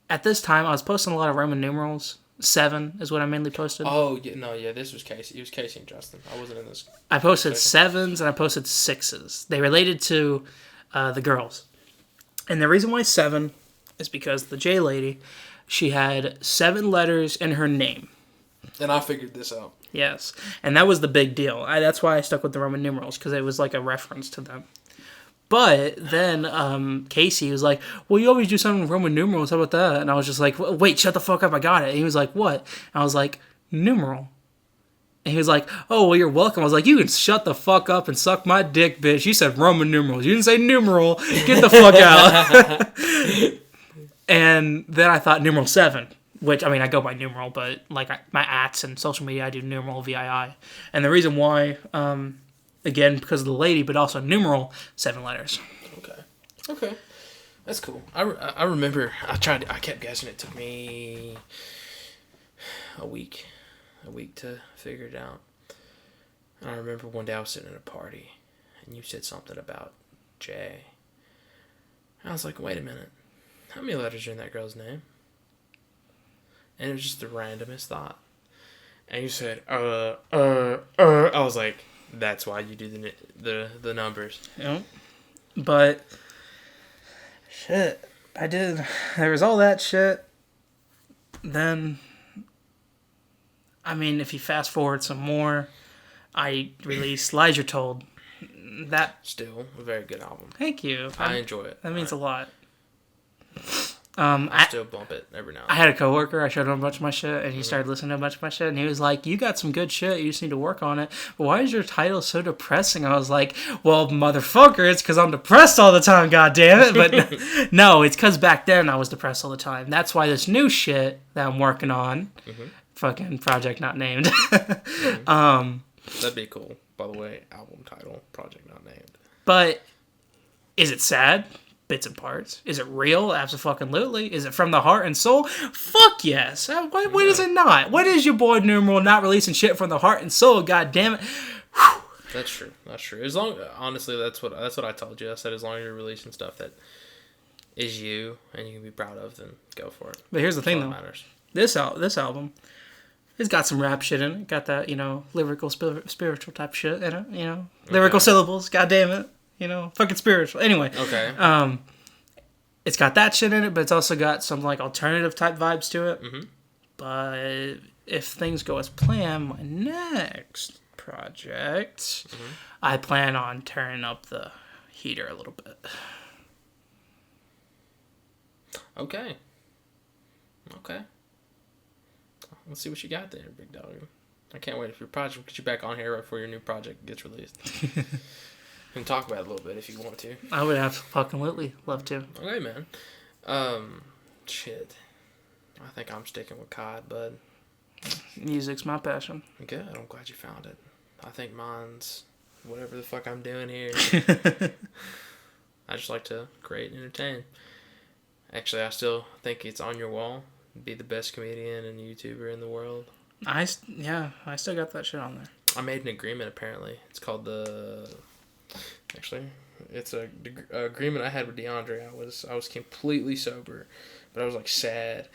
at this time I was posting a lot of Roman numerals. 7 is what I mainly posted. Oh, yeah, this was Casey. It was Casey and Justin. I wasn't in this. I posted 7s and I posted 6s. They related to the girls. And the reason why 7 is because the J lady, she had 7 letters in her name. And I figured this out. Yes. And that was the big deal. That's why I stuck with the Roman numerals, because it was like a reference to them. But then Casey was like, well, you always do something with Roman numerals. How about that? And I was just like, wait, shut the fuck up. I got it. And he was like, what? And I was like, numeral. And he was like, oh, well, you're welcome. I was like, you can shut the fuck up and suck my dick, bitch. You said Roman numerals. You didn't say numeral. Get the fuck out. And then I thought numeral 7, which, I mean, I go by numeral, but like my ats and social media, I do numeral VII. And the reason why... again, because of the lady, but also numeral 7 letters. Okay. That's cool. I remember, I kept guessing. It took me a week to figure it out. And I remember one day I was sitting at a party, and you said something about J. And I was like, wait a minute. How many letters are in that girl's name? And it was just the randomest thought. And you said, I was like... That's why you do the numbers. Yeah. But shit, I did. There was all that shit. Then, I mean, if you fast forward some more, I released Lies You're Told. That still a very good album. Thank you. I enjoy it. That means a lot. I still bump it every now and then. I had a coworker, I showed him a bunch of my shit, and he started listening to a bunch of my shit, and he was like, you got some good shit, you just need to work on it. But why is your title so depressing? I was like, well, motherfucker, it's because I'm depressed all the time, goddammit. But no, it's because back then I was depressed all the time. That's why this new shit that I'm working on, fucking Project Not Named. That'd be cool, by the way, album title, Project Not Named. But is it sad? Bits and parts. Is it real? Absolutely. Is it from the heart and soul? Fuck yes. When is it not? What is your boy Numeral not releasing shit from the heart and soul? God damn it. Whew. That's true. As long, honestly, that's what I told you. I said as long as you're releasing stuff that is you and you can be proud of, then go for it. But here's the thing, though. Matters. This album, it's got some rap shit in it. Got that, lyrical, spiritual type shit in it. Lyrical syllables. God damn it. Fucking spiritual. Anyway. Okay. It's got that shit in it, but it's also got some, like, alternative type vibes to it. Mm-hmm. But if things go as planned, my next project, I plan on turning up the heater a little bit. Okay. Let's see what you got there, big dog. I can't wait for your project. We'll get you back on here right before your new project gets released. We can talk about it a little bit if you want to. I would absolutely love to. Okay, man. Shit. I think I'm sticking with COD, bud. Music's my passion. Good. I'm glad you found it. I think mine's whatever the fuck I'm doing here. I just like to create and entertain. Actually, I still think it's on your wall. Be the best comedian and YouTuber in the world. I still got that shit on there. I made an agreement, apparently. It's called Actually, it's a agreement I had with DeAndre. I was completely sober, but I was like sad,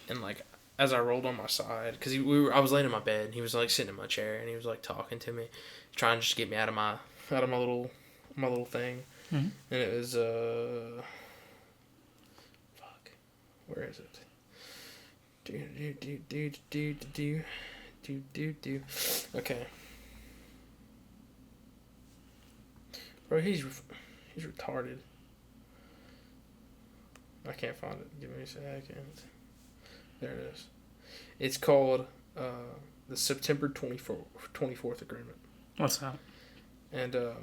and like as I rolled on my side, because I was laying in my bed, and he was like sitting in my chair, and he was like talking to me, trying to just get me out of my little thing, and it was fuck, where is it? Okay. Bro, he's retarded. I can't find it. Give me a second. There it is. It's called the September 24th Agreement. What's that? And cancel.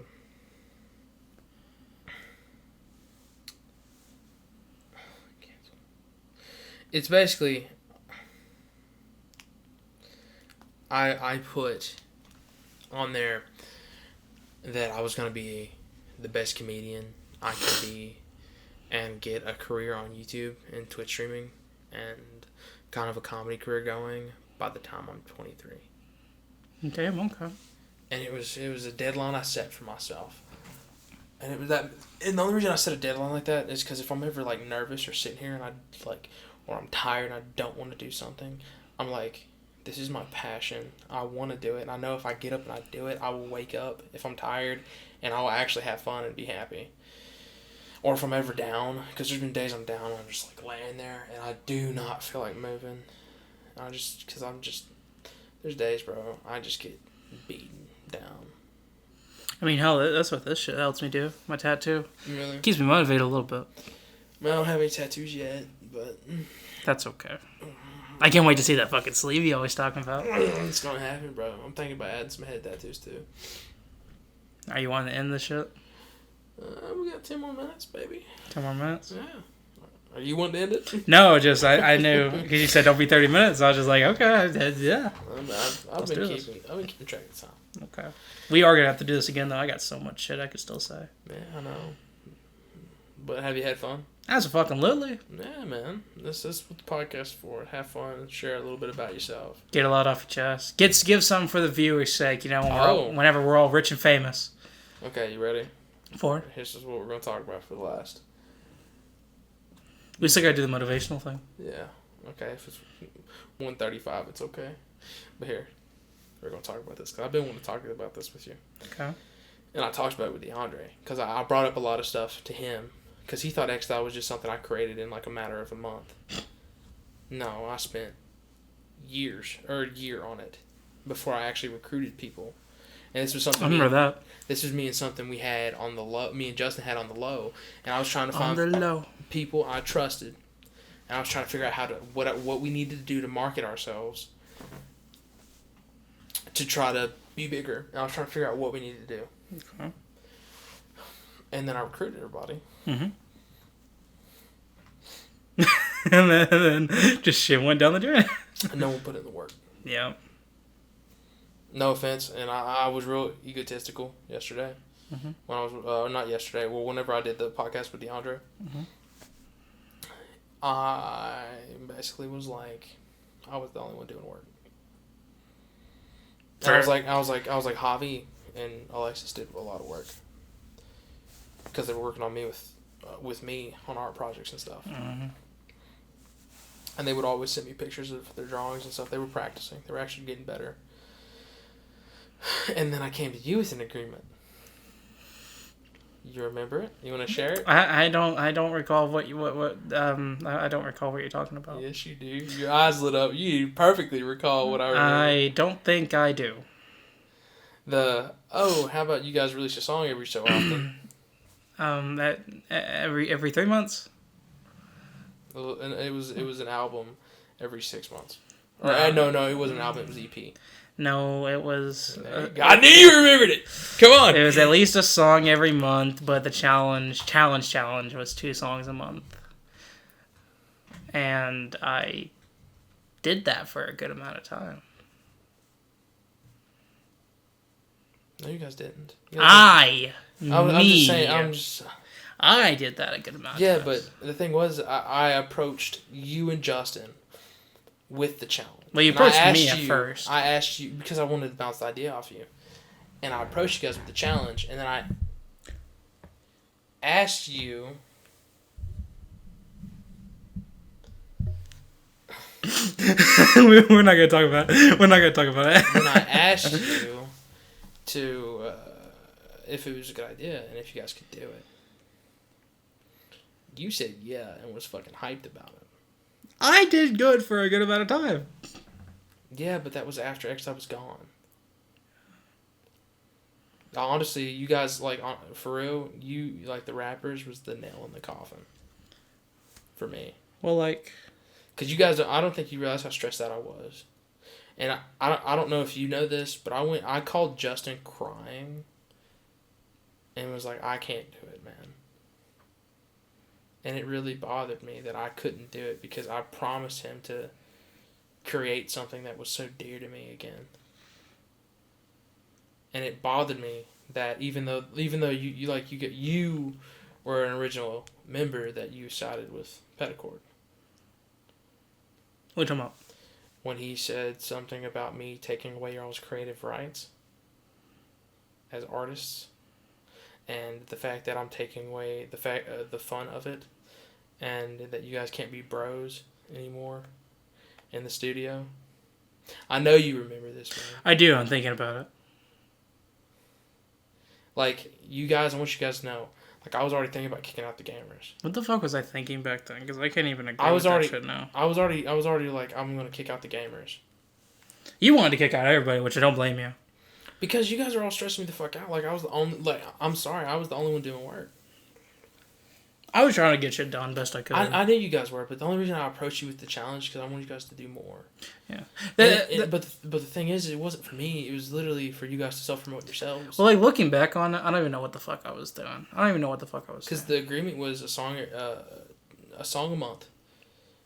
it's basically I put on there that I was gonna be the best comedian I could be and get a career on YouTube and Twitch streaming and kind of a comedy career going by the time I'm 23. Okay, okay. And it was a deadline I set for myself. And it was that. And the only reason I set a deadline like that is because if I'm ever like nervous or sitting here and or I'm tired and I don't want to do something, I'm like, this is my passion. I want to do it, and I know if I get up and I do it, I will wake up if I'm tired, and I will actually have fun and be happy. Or if I'm ever down, because there's been days I'm down and I'm just like laying there and I do not feel like moving. There's days, bro, I just get beaten down. I mean, hell, that's what this shit helps me do. My tattoo. Really? Keeps me motivated a little bit. I don't have any tattoos yet, but... That's okay. I can't wait to see that fucking sleeve you always talking about. It's gonna happen, bro. I'm thinking about adding some head tattoos, too. Are you wanting to end this shit? We got 10 more minutes, baby. 10 more minutes? Yeah. Are you wanting to end it? No, just I knew because you said don't be 30 minutes. I was just like, okay, yeah. I've been keeping track of time. Okay. We are gonna have to do this again though. I got so much shit I could still say. Yeah, I know. But have you had fun? Absolutely. Yeah, man. This is what the podcast is for. Have fun and share a little bit about yourself. Get a lot off your chest. Give something for the viewers' sake. You know, whenever we're all rich and famous. Okay, you ready? For? Here's just what we're gonna talk about for the last. We still gotta do the motivational thing. Yeah. Okay. If it's 1:35, it's okay. But here, we're gonna talk about this because I've been wanting to talk about this with you. Okay. And I talked about it with DeAndre because I brought up a lot of stuff to him because he thought X-Style was just something I created in like a matter of a month. No, I spent a year on it before I actually recruited people. And this was something. I remember that. This was me and something we had on the low. Me and Justin had on the low, and I was trying to find on the low people I trusted, and I was trying to figure out what we needed to do to market ourselves to try to be bigger. And I was trying to figure out what we needed to do. Okay. And then I recruited everybody. Mm-hmm. and then just shit went down the drain. And no one put in the work. Yeah. No offense, and I was real egotistical yesterday. Mm-hmm. When I was not yesterday. Well, whenever I did the podcast with DeAndre, mm-hmm. I basically was like, I was the only one doing work. I was like Javi and Alexis did a lot of work because they were working on me with me on art projects and stuff. Mm-hmm. And they would always send me pictures of their drawings and stuff. They were practicing. They were actually getting better. And then I came to you with an agreement. You remember it? You want to share it? I don't recall what I don't recall what you're talking about. Yes, you do. Your eyes lit up. You perfectly recall what I remember. I don't think I do. How about you guys release a song every so often? Every 3 months. And it was an album every 6 months. No, it wasn't an album. It was EP. No, it was... I knew you remembered it! Come on! It was at least a song every month, but the challenge was 2 songs a month. And I did that for a good amount of time. No, you guys didn't. I'm just saying, I did that a good amount of times. Yeah, but the thing was, I approached you and Justin with the challenge. Well, you approached me at first. I asked you because I wanted to bounce the idea off you. And I approached you guys with the challenge, and then I asked you... We're not going to talk about it. We're not going to talk about it. When I asked you to... if it was a good idea, and if you guys could do it. You said yeah, and was fucking hyped about it. I did good for a good amount of time. Yeah, but that was after X-Style was gone. Honestly, you guys, for real, you, the rappers was the nail in the coffin. For me. Well, because you guys, I don't think you realize how stressed out I was. And I don't know if you know this, but I called Justin crying. And was like, I can't do it, man. And it really bothered me that I couldn't do it because I promised him to create something that was so dear to me again. And it bothered me that even though you were an original member, that you sided with Petticord. What are you talking about? When he said something about me taking away y'all's creative rights as artists, and the fact that I'm taking away the fun of it, and that you guys can't be bros anymore in the studio. I know you remember this, man. I do. I'm thinking about it. Like, you guys, I want you guys to know, like, I was already thinking about kicking out the gamers. What the fuck was I thinking back then? Because I can't even agree with that shit now. I was already like, I'm going to kick out the gamers. You wanted to kick out everybody, which I don't blame you. Because you guys are all stressing me the fuck out. Like, I was the only, like, I'm sorry, I was the only one doing work. I was trying to get shit done best I could. I knew you guys were, but the only reason I approached you with the challenge is because I wanted you guys to do more. Yeah. But the thing is, it wasn't for me. It was literally for you guys to self-promote yourselves. Well, like, looking back on it, I don't even know what the fuck I was doing. Because the agreement was a song a month.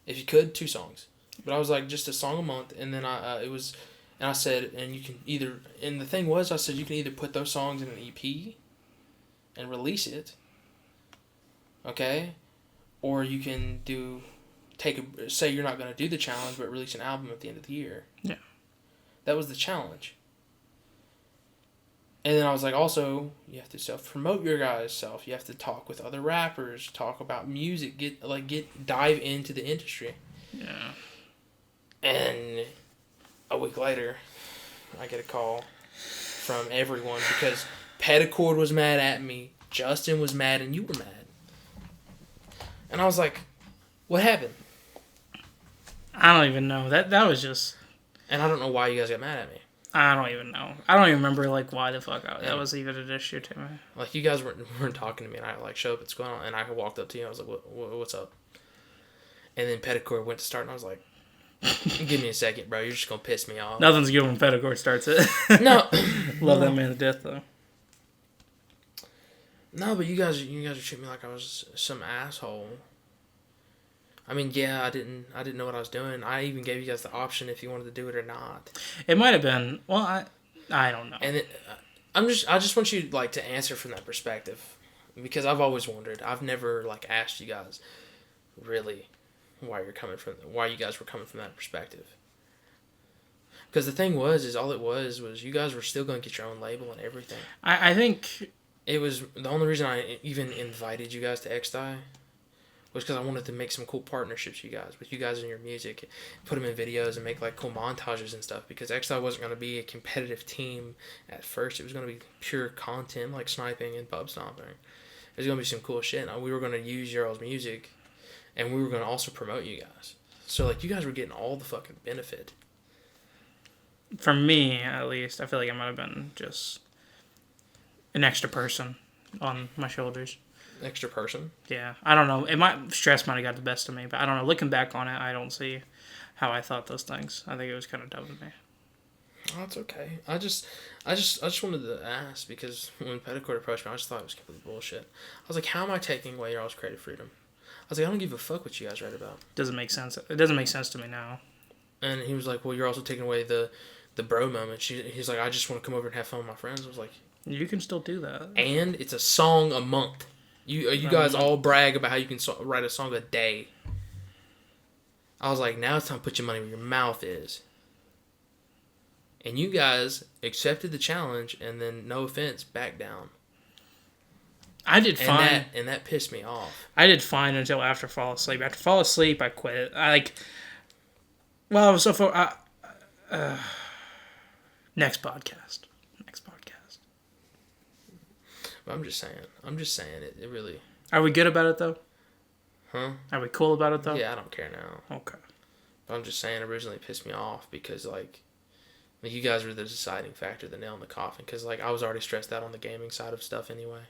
If you could, 2 songs. But I was like, just a song a month, and then I said, and you can either, and the thing was, I said, you can either put those songs in an EP and release it, okay? Or you can say you're not going to do the challenge, but release an album at the end of the year. Yeah. That was the challenge. And then I was like, also, you have to self-promote your guys' self. You have to talk with other rappers, talk about music, dive into the industry. Yeah. And a week later, I get a call from everyone because Petticord was mad at me, Justin was mad, and you were mad. And I was like, what happened? I don't even know. That was just... And I don't know why you guys got mad at me. I don't even know. I don't even remember, like, why the fuck that was even an issue to me. Like, you guys weren't talking to me, and I, like, showed up, what's going on, and I walked up to you, and I was like, what's up? And then Petticord went to start, and I was like, give me a second, bro. You're just going to piss me off. Nothing's good when Petticord starts it. No. Love that man to death, though. No, but you guys are treating me like I was some asshole. I mean, yeah, I didn't know what I was doing. I even gave you guys the option if you wanted to do it or not. It might have been. Well, I don't know. And I just want you like to answer from that perspective, because I've always wondered. I've never like asked you guys really why you guys were coming from that perspective. Because the thing was all it was you guys were still going to get your own label and everything. I think it was the only reason I even invited you guys to XDI was because I wanted to make some cool partnerships with you guys and your music, put them in videos and make like cool montages and stuff, because XDI wasn't going to be a competitive team at first. It was going to be pure content like sniping and pub stomping. It was going to be some cool shit, and we were going to use your all's music, and we were going to also promote you guys. So like you guys were getting all the fucking benefit. For me, at least, I feel like I might have been just an extra person on my shoulders. Extra person? Yeah. I don't know. Stress might have got the best of me, but I don't know. Looking back on it, I don't see how I thought those things. I think it was kind of dumb of me. Oh, it's okay. I just wanted to ask, because when Petticord approached me, I just thought it was complete bullshit. I was like, how am I taking away your all's creative freedom? I was like, I don't give a fuck what you guys write about. Doesn't make sense. It doesn't make sense to me now. And he was like, well, you're also taking away the bro moment. He's like, I just want to come over and have fun with my friends. I was like, you can still do that. And it's a song a month. You guys all brag about how you can write a song a day. I was like, now it's time to put your money where your mouth is. And you guys accepted the challenge, and then, no offense, back down. I did fine. And that pissed me off. I did fine until after Fall Asleep. After Fall Asleep, I quit. Next podcast. But I'm just saying it really... Are we good about it, though? Huh? Are we cool about it, though? Yeah, I don't care now. Okay. But I'm just saying, originally it pissed me off because, like you guys were the deciding factor, the nail in the coffin. Because, like, I was already stressed out on the gaming side of stuff anyway.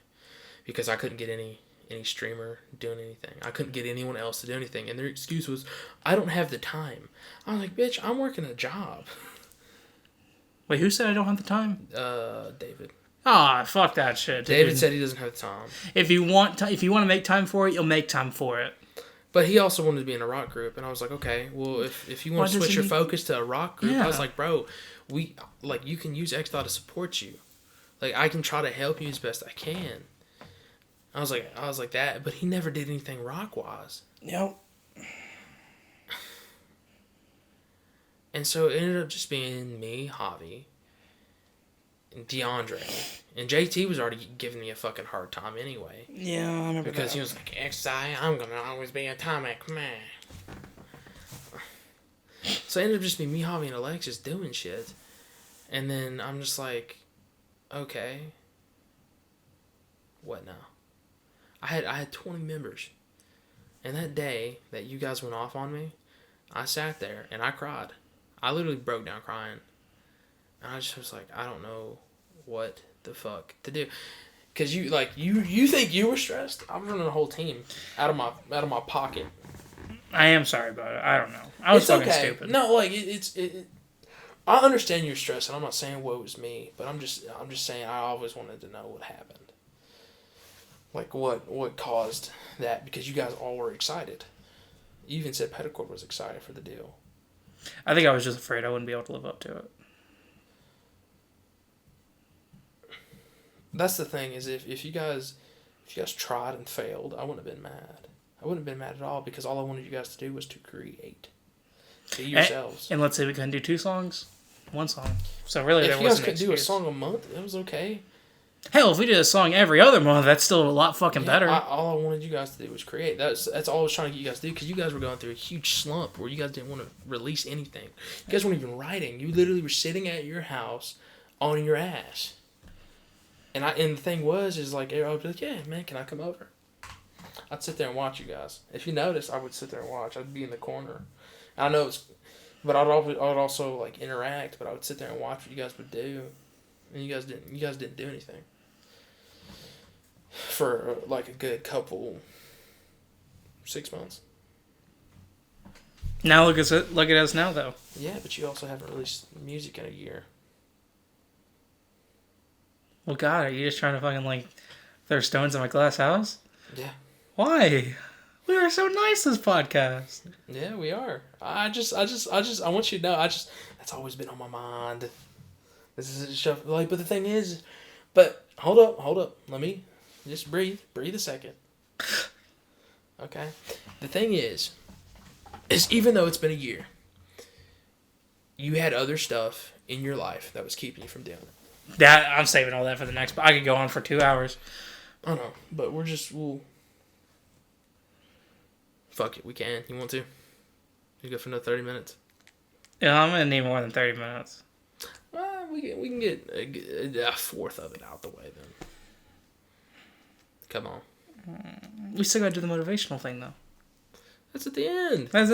Because I couldn't get any streamer doing anything. I couldn't get anyone else to do anything. And their excuse was, I don't have the time. I was like, bitch, I'm working a job. Wait, who said I don't have the time? David. Ah, fuck that shit. David said he doesn't have time. If you want to make time for it, you'll make time for it. But he also wanted to be in a rock group, and I was like, okay, well, if you want to switch your focus to a rock group, I was like, bro, you can use XDOT to support you. Like, I can try to help you as best I can. I was like that, but he never did anything rock-wise. Nope. And so it ended up just being me, Javi, and DeAndre. And JT was already giving me a fucking hard time anyway. Yeah, I remember because he was like, XI, I'm going to always be Atomic Man. So it ended up just being me, Javi, and Alexis doing shit. And then I'm just like, okay, what now? I had 20 members. And that day that you guys went off on me, I sat there and I cried. I literally broke down crying. And I just was like, I don't know what the fuck to do. Because you think you were stressed? I'm running a whole team out of my pocket. I am sorry about it. I don't know. I was fucking stupid. No, like I understand you're stressed, and I'm not saying woe is me, but I'm just saying I always wanted to know what happened. Like what caused that? Because you guys all were excited. You even said Petticord was excited for the deal. I think I was just afraid I wouldn't be able to live up to it. That's the thing, is if you guys tried and failed, I wouldn't have been mad. I wouldn't have been mad at all, because all I wanted you guys to do was to create. Be yourselves. And let's say we couldn't do 2 songs, 1 song. So really, if there you guys wasn't could do a song a month, it was okay. Hell, if we did a song every other month, that's still a lot fucking better. All I wanted you guys to do was create. That's all I was trying to get you guys to do, because you guys were going through a huge slump where you guys didn't want to release anything. You guys weren't even writing. You literally were sitting at your house on your ass. And the thing is like, I would be like, yeah, man, can I come over? I'd sit there and watch you guys. If you notice, I would sit there and watch. I'd be in the corner. I know but I'd also like interact. But I would sit there and watch what you guys would do, and you guys didn't do anything for like a good couple 6 months. Now look at us now, though. Yeah, but you also haven't released music in a year. Well, God, are you just trying to fucking like throw stones in my glass house? Yeah. Why? We are so nice this podcast. Yeah, we are. I want you to know, that's always been on my mind. This is a show, like, but the thing is, hold up. Let me just breathe a second. Okay. The thing is even though it's been a year, you had other stuff in your life that was keeping you from doing it. That I'm saving all that for the next. But I could go on for 2 hours. I know, but we'll. Fuck it, we can. You want to? You go for another 30 minutes. Yeah, I'm gonna need more than 30 minutes. Well, we can get a fourth of it out the way then. Come on. We still gotta do the motivational thing though. That's at the end. I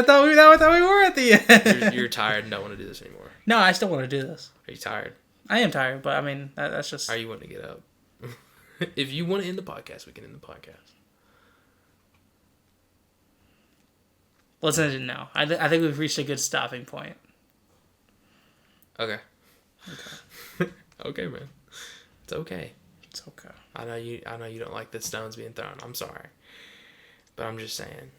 thought we were at the end. You're tired and don't want to do this anymore. No, I still want to do this. Are you tired? I am tired, but I mean that's just. Are you wanting to get up? If you want to end the podcast, we can end the podcast. Let's end it now. I think we've reached a good stopping point. Okay. Okay, man. It's okay. It's okay. I know you don't like the stones being thrown. I'm sorry. But I'm just saying.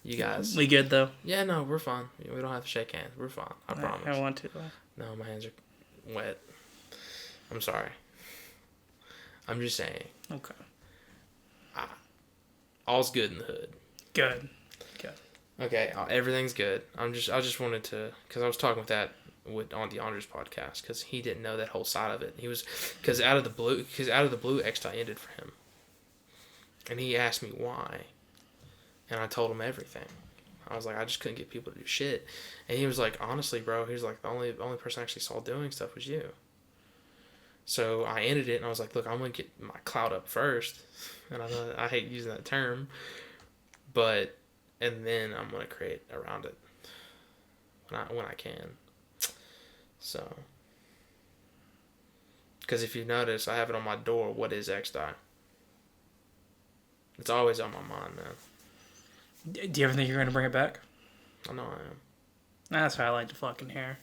You guys. We good though? Yeah, no, we're fine. We don't have to shake hands. We're fine. I promise. I want to though. No, my hands are wet. I'm sorry. I'm just saying. Okay. All's good in the hood. Good. Okay, everything's good. I just wanted to, because I was talking with that on DeAndre's podcast, because he didn't know that whole side of it. He was, because out of the blue, XDOT ended for him, and he asked me why, and I told him everything. I was like, I just couldn't get people to do shit, and he was like, honestly, bro, he was like, the only person I actually saw doing stuff was you. So I ended it, and I was like, look, I'm gonna get my clout up first, and I know I hate using that term, but. And then I'm going to create around it when I can. So. Because if you notice, I have it on my door, what is XDOT? It's always on my mind, man. Do you ever think you're going to bring it back? I know I am. That's what I like to fucking hear.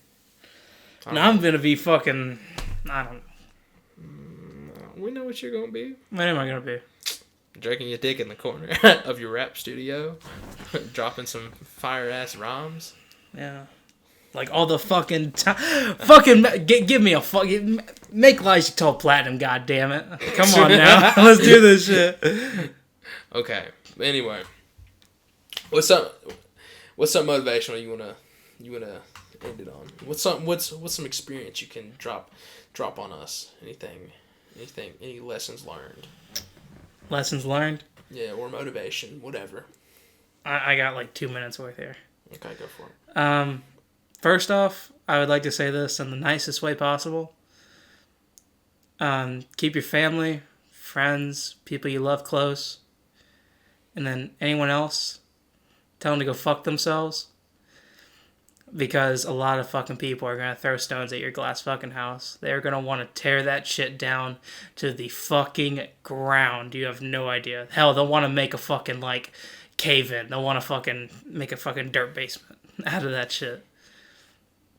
Now I'm going to be fucking, I don't know. We know what you're gonna be. What am I gonna be? Jerking your dick in the corner of your rap studio, dropping some fire ass rhymes. Yeah. Like all the fucking give me a fucking make Elijah Toll platinum, goddammit. Come on now. Let's do this shit. Okay. Anyway. What's up motivational you wanna end it on? What's some experience you can drop on us? Anything, any lessons learned? Lessons learned? Yeah, or motivation, whatever. I got like 2 minutes worth here. Okay, go for it. First off, I would like to say this in the nicest way possible. Keep your family, friends, people you love close. And then anyone else, tell them to go fuck themselves. Because a lot of fucking people are going to throw stones at your glass fucking house. They're going to want to tear that shit down to the fucking ground. You have no idea. Hell, they'll want to make a fucking, like, cave in. They'll want to fucking make a fucking dirt basement out of that shit.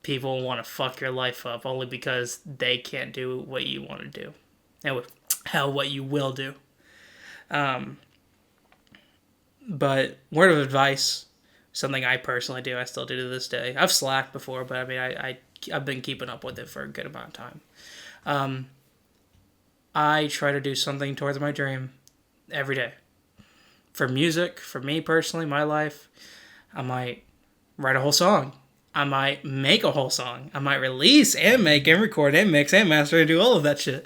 People want to fuck your life up only because they can't do what you want to do. And hell, what you will do. But word of advice, something I personally do, I still do to this day. I've slacked before, but I mean, I've been keeping up with it for a good amount of time. I try to do something towards my dream every day. For music, for me personally, my life, I might write a whole song. I might make a whole song. I might release and make and record and mix and master and do all of that shit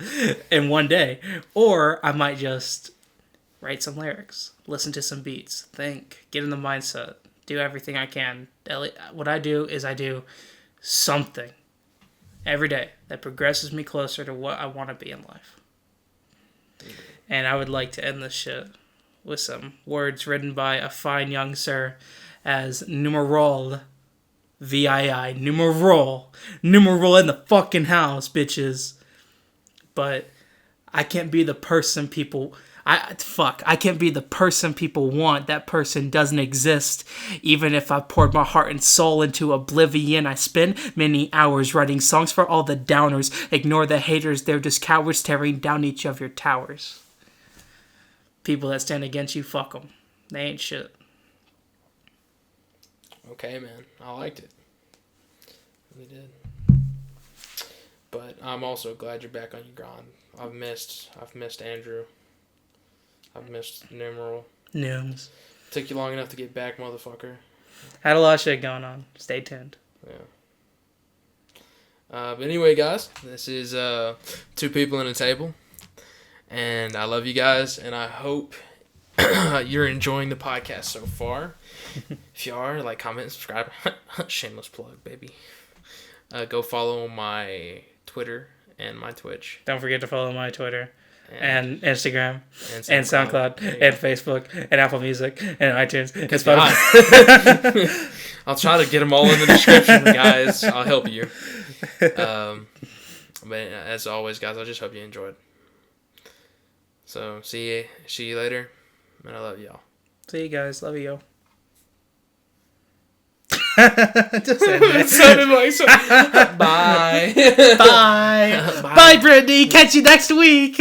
in one day. Or I might just write some lyrics, listen to some beats, think, get in the mindset, do everything I can. What I do is I do something every day that progresses me closer to what I want to be in life. And I would like to end this shit with some words written by a fine young sir as numeral VII, numeral in the fucking house, bitches. But I can't be the person people... I can't be the person people want. That person doesn't exist. Even if I poured my heart and soul into oblivion, I spend many hours writing songs for all the downers. Ignore the haters, they're just cowards tearing down each of your towers. People that stand against you, fuck them. They ain't shit. Okay, man. I liked it. Really did. But I'm also glad you're back on your grind. I've missed Andrew. I've missed Numeral. Nooms. Took you long enough to get back, motherfucker. Had a lot of shit going on. Stay tuned. Yeah. But anyway, guys, this is Two People in a Table. And I love you guys, and I hope you're enjoying the podcast so far. If you are, like, comment, subscribe. Shameless plug, baby. Go follow my Twitter and my Twitch. Don't forget to follow my Twitter and Instagram and SoundCloud and Facebook and Apple Music and iTunes and Spotify. I'll try to get them all in the description, guys. I'll help you. But as always, guys, I just hope you enjoyed. So, see you later, and I love y'all. See you guys. Love you. Just it sounded like so. Bye. Bye. Bye, Brittany. Catch you next week.